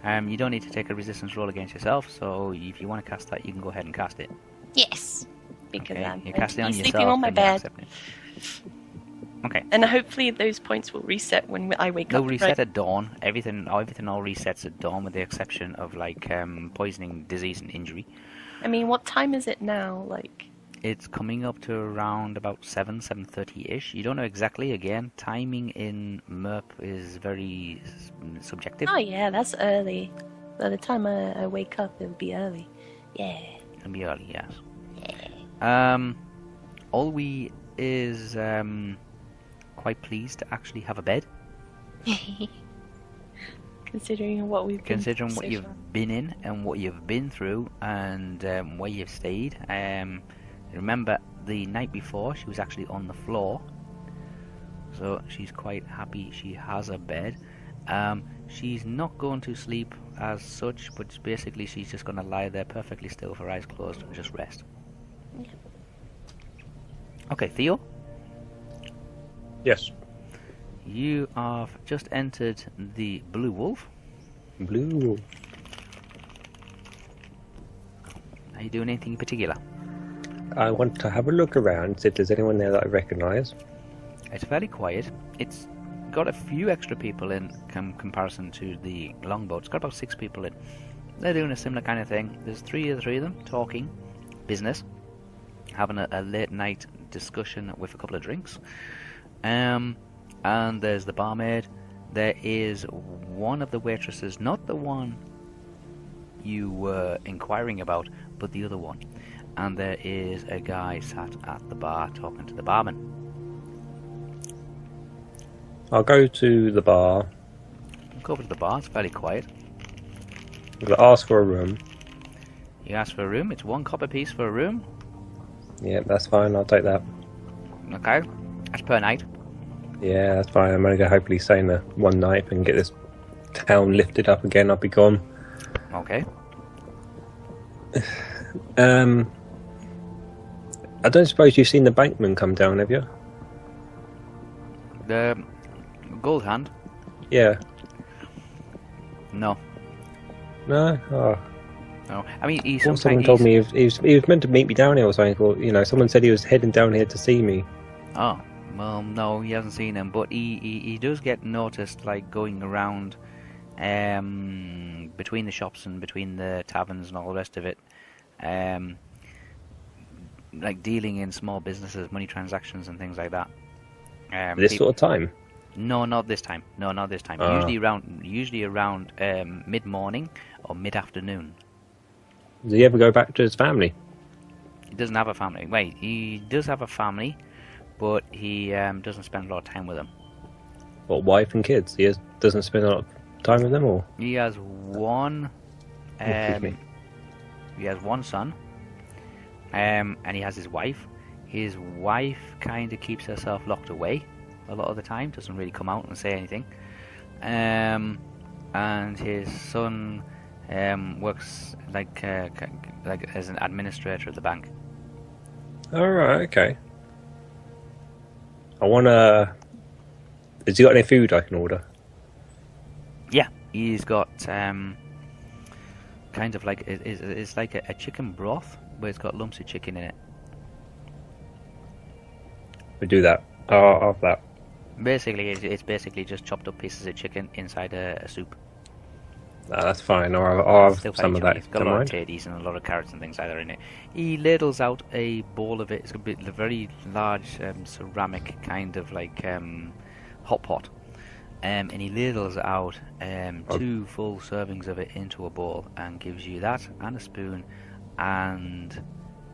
You don't need to take a resistance roll against yourself. So if you want to cast that, you can go ahead and cast it. Yes. Because Okay, I'm you cast it on yourself. sleeping on my and you bed. accept it. Okay. And hopefully those points will reset when I wake They'll up. reset right? at dawn. Everything all resets at dawn, with the exception of poisoning, disease, and injury. I mean, what time is it now? It's coming up to around about 7:30-ish. You don't know exactly. Again, timing in MERP is very subjective. Oh yeah, that's early. By the time I wake up, it'll be early. Yeah. It'll be early, yes. Yeah. Olwe is quite pleased to actually have a bed. Considering what we've Considering been what so you've far. been in and what you've been through and where you've stayed. Remember, the night before she was actually on the floor, so she's quite happy she has a bed. She's not going to sleep as such, but basically she's just going to lie there perfectly still with her eyes closed and just rest. Yeah. Okay, Theo, Yes. you have just entered the Blue Wolf. Blue. Are you doing anything in particular? I want to have a look around, see if there's anyone there that I recognise. It's fairly quiet. It's got a few extra people in comparison to the longboat. It's got about 6 people in. They're doing a similar kind of thing. There's three of them talking business, having a late night discussion with a couple of drinks. And there's the barmaid. There is one of the waitresses, not the one you were inquiring about, but the other one. and there is a guy sat at the bar talking to the barman. I'll go to the bar. Go over to the bar, it's fairly quiet. I'm going to ask for a room. You ask for a room, it's 1 copper piece for a room. Yeah, that's fine, I'll take that. Okay, that's per night. Yeah, that's fine. I'm only going to hopefully stay in there one night and get this town lifted up again. I'll be gone. Okay. I don't suppose you've seen the bankman come down, have you? The gold hand? Yeah. No. No? Oh. No. I mean, he Well, sometimes... someone told me he was meant to meet me down here or something. Or, you know, someone said he was heading down here to see me. Oh, well, no, he hasn't seen him, but he does get noticed, like, going around between the shops and between the taverns and all the rest of it. Like, dealing in small businesses, money transactions and things like that. This sort of time? No, not this time. No, not this time. Ah. Usually around mid-morning or mid-afternoon. Does he ever go back to his family? He doesn't have a family. Wait, he does have a family, but he doesn't spend a lot of time with them. What, wife and kids? Doesn't spend a lot of time with them, or? He has one. Excuse me. He has one son, and he has his wife. His wife kind of keeps herself locked away a lot of the time. Doesn't really come out and say anything. And his son works like as an administrator at the bank. All right, okay. I wanna. Has he got any food I can order? Yeah, he's got kind of like it's like a chicken broth, but it's got lumps of chicken in it. We do that. I'll have that. Basically, it's basically just chopped up pieces of chicken inside a soup. That's fine. I'll have Still some of chunky. that. It's got a lot of tatties and a lot of carrots and things like that in it. He ladles out a bowl of it. It's a very large ceramic kind of like hot pot. And he ladles out 2 full servings of it into a bowl and gives you that and a spoon and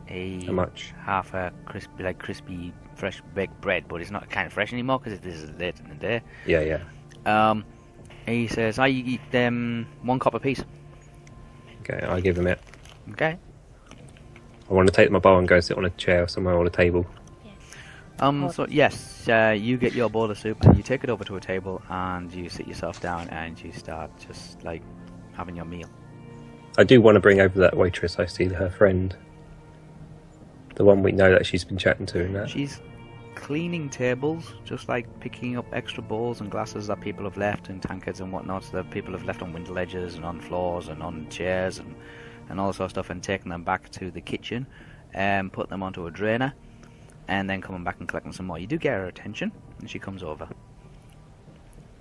How much? half a crispy fresh baked bread, but it's not kind of fresh anymore because this is late in the day. Yeah. He says, "I eat 1 copper piece." Okay, I'll give him it. Okay. I want to take my bowl and go sit on a chair somewhere or a table. So yes, you get your bowl of soup and you take it over to a table and you sit yourself down and you start just like having your meal. I do want to bring over that waitress I see, her friend. The one we know that she's been chatting to and that. She's cleaning tables, just like picking up extra bowls and glasses that people have left and tankards and whatnot that people have left on window ledges and on floors and on chairs and all sort of stuff, and taking them back to the kitchen and putting them onto a drainer and then coming back and collecting some more. You do get her attention and she comes over.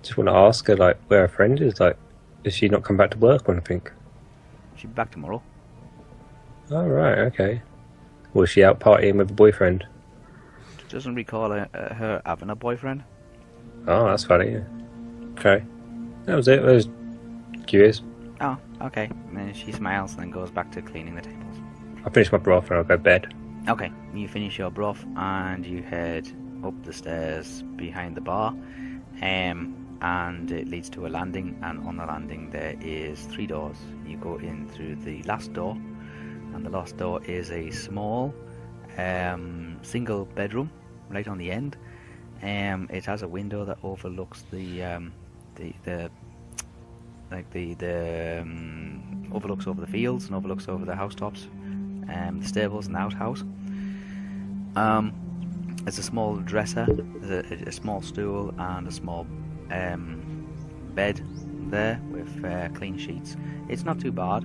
Just want to ask her, like, where her friend is. Like, does she not come back to work or anything? She'll be back tomorrow. Oh, right, okay. Was she out partying with a boyfriend? She doesn't recall her having a boyfriend. Oh, that's funny. Yeah. Okay. That was it. I was curious. Oh, okay. And then she smiles and then goes back to cleaning the tables. I'll finish my broth and I'll go to bed. Okay, you finish your broth and you head up the stairs behind the bar, and it leads to a landing, and on the landing there is 3 doors. You go in through the last door, and the last door is a small single bedroom right on the end. It has a window that overlooks overlooks over the fields and overlooks over the housetops, the stables and the outhouse. There's a small dresser, there's a small stool and a small bed there with clean sheets. It's not too bad.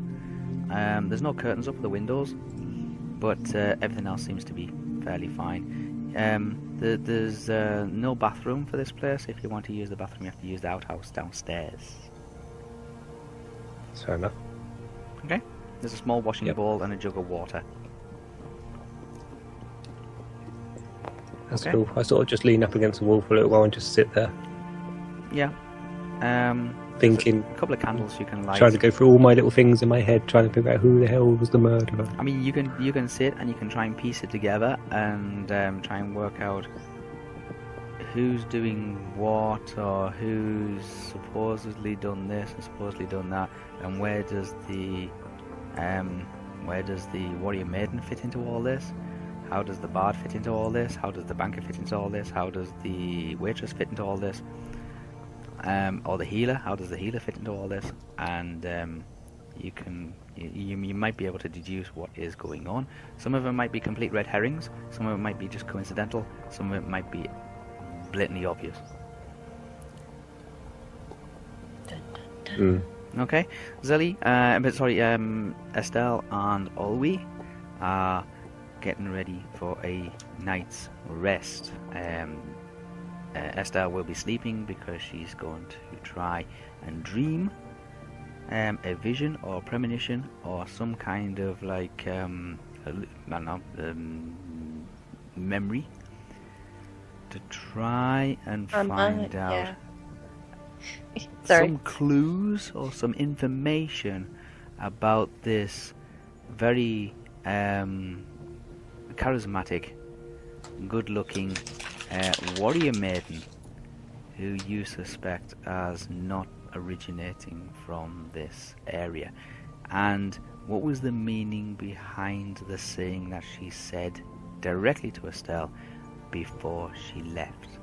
There's no curtains up at the windows, but everything else seems to be fairly fine. There's no bathroom for this place. If you want to use the bathroom, you have to use the outhouse downstairs. That's fair enough. Okay. There's a small washing bowl and a jug of water. That's Okay. cool. I sort of just lean up against the wall for a little while and just sit there. Yeah. thinking, a couple of candles you can light. trying to go through all my little things in my head, trying to figure out who the hell was the murderer. I mean, you can sit and you can try and piece it together and try and work out who's doing what, or who's supposedly done this and supposedly done that, and where does the warrior maiden fit into all this? How does the bard fit into all this? How does the banker fit into all this? How does the waitress fit into all this? Or the healer? How does the healer fit into all this? And you might be able to deduce what is going on. Some of them might be complete red herrings. Some of them might be just coincidental. Some of it might be blatantly obvious. Okay, Zellie, Estel and Olwe are getting ready for a night's rest. Estel will be sleeping because she's going to try and dream a vision or premonition or some kind of like memory to try and find out some clues or some information about this very charismatic, good-looking warrior maiden who you suspect as not originating from this area. And what was the meaning behind the saying that she said directly to Estel before she left?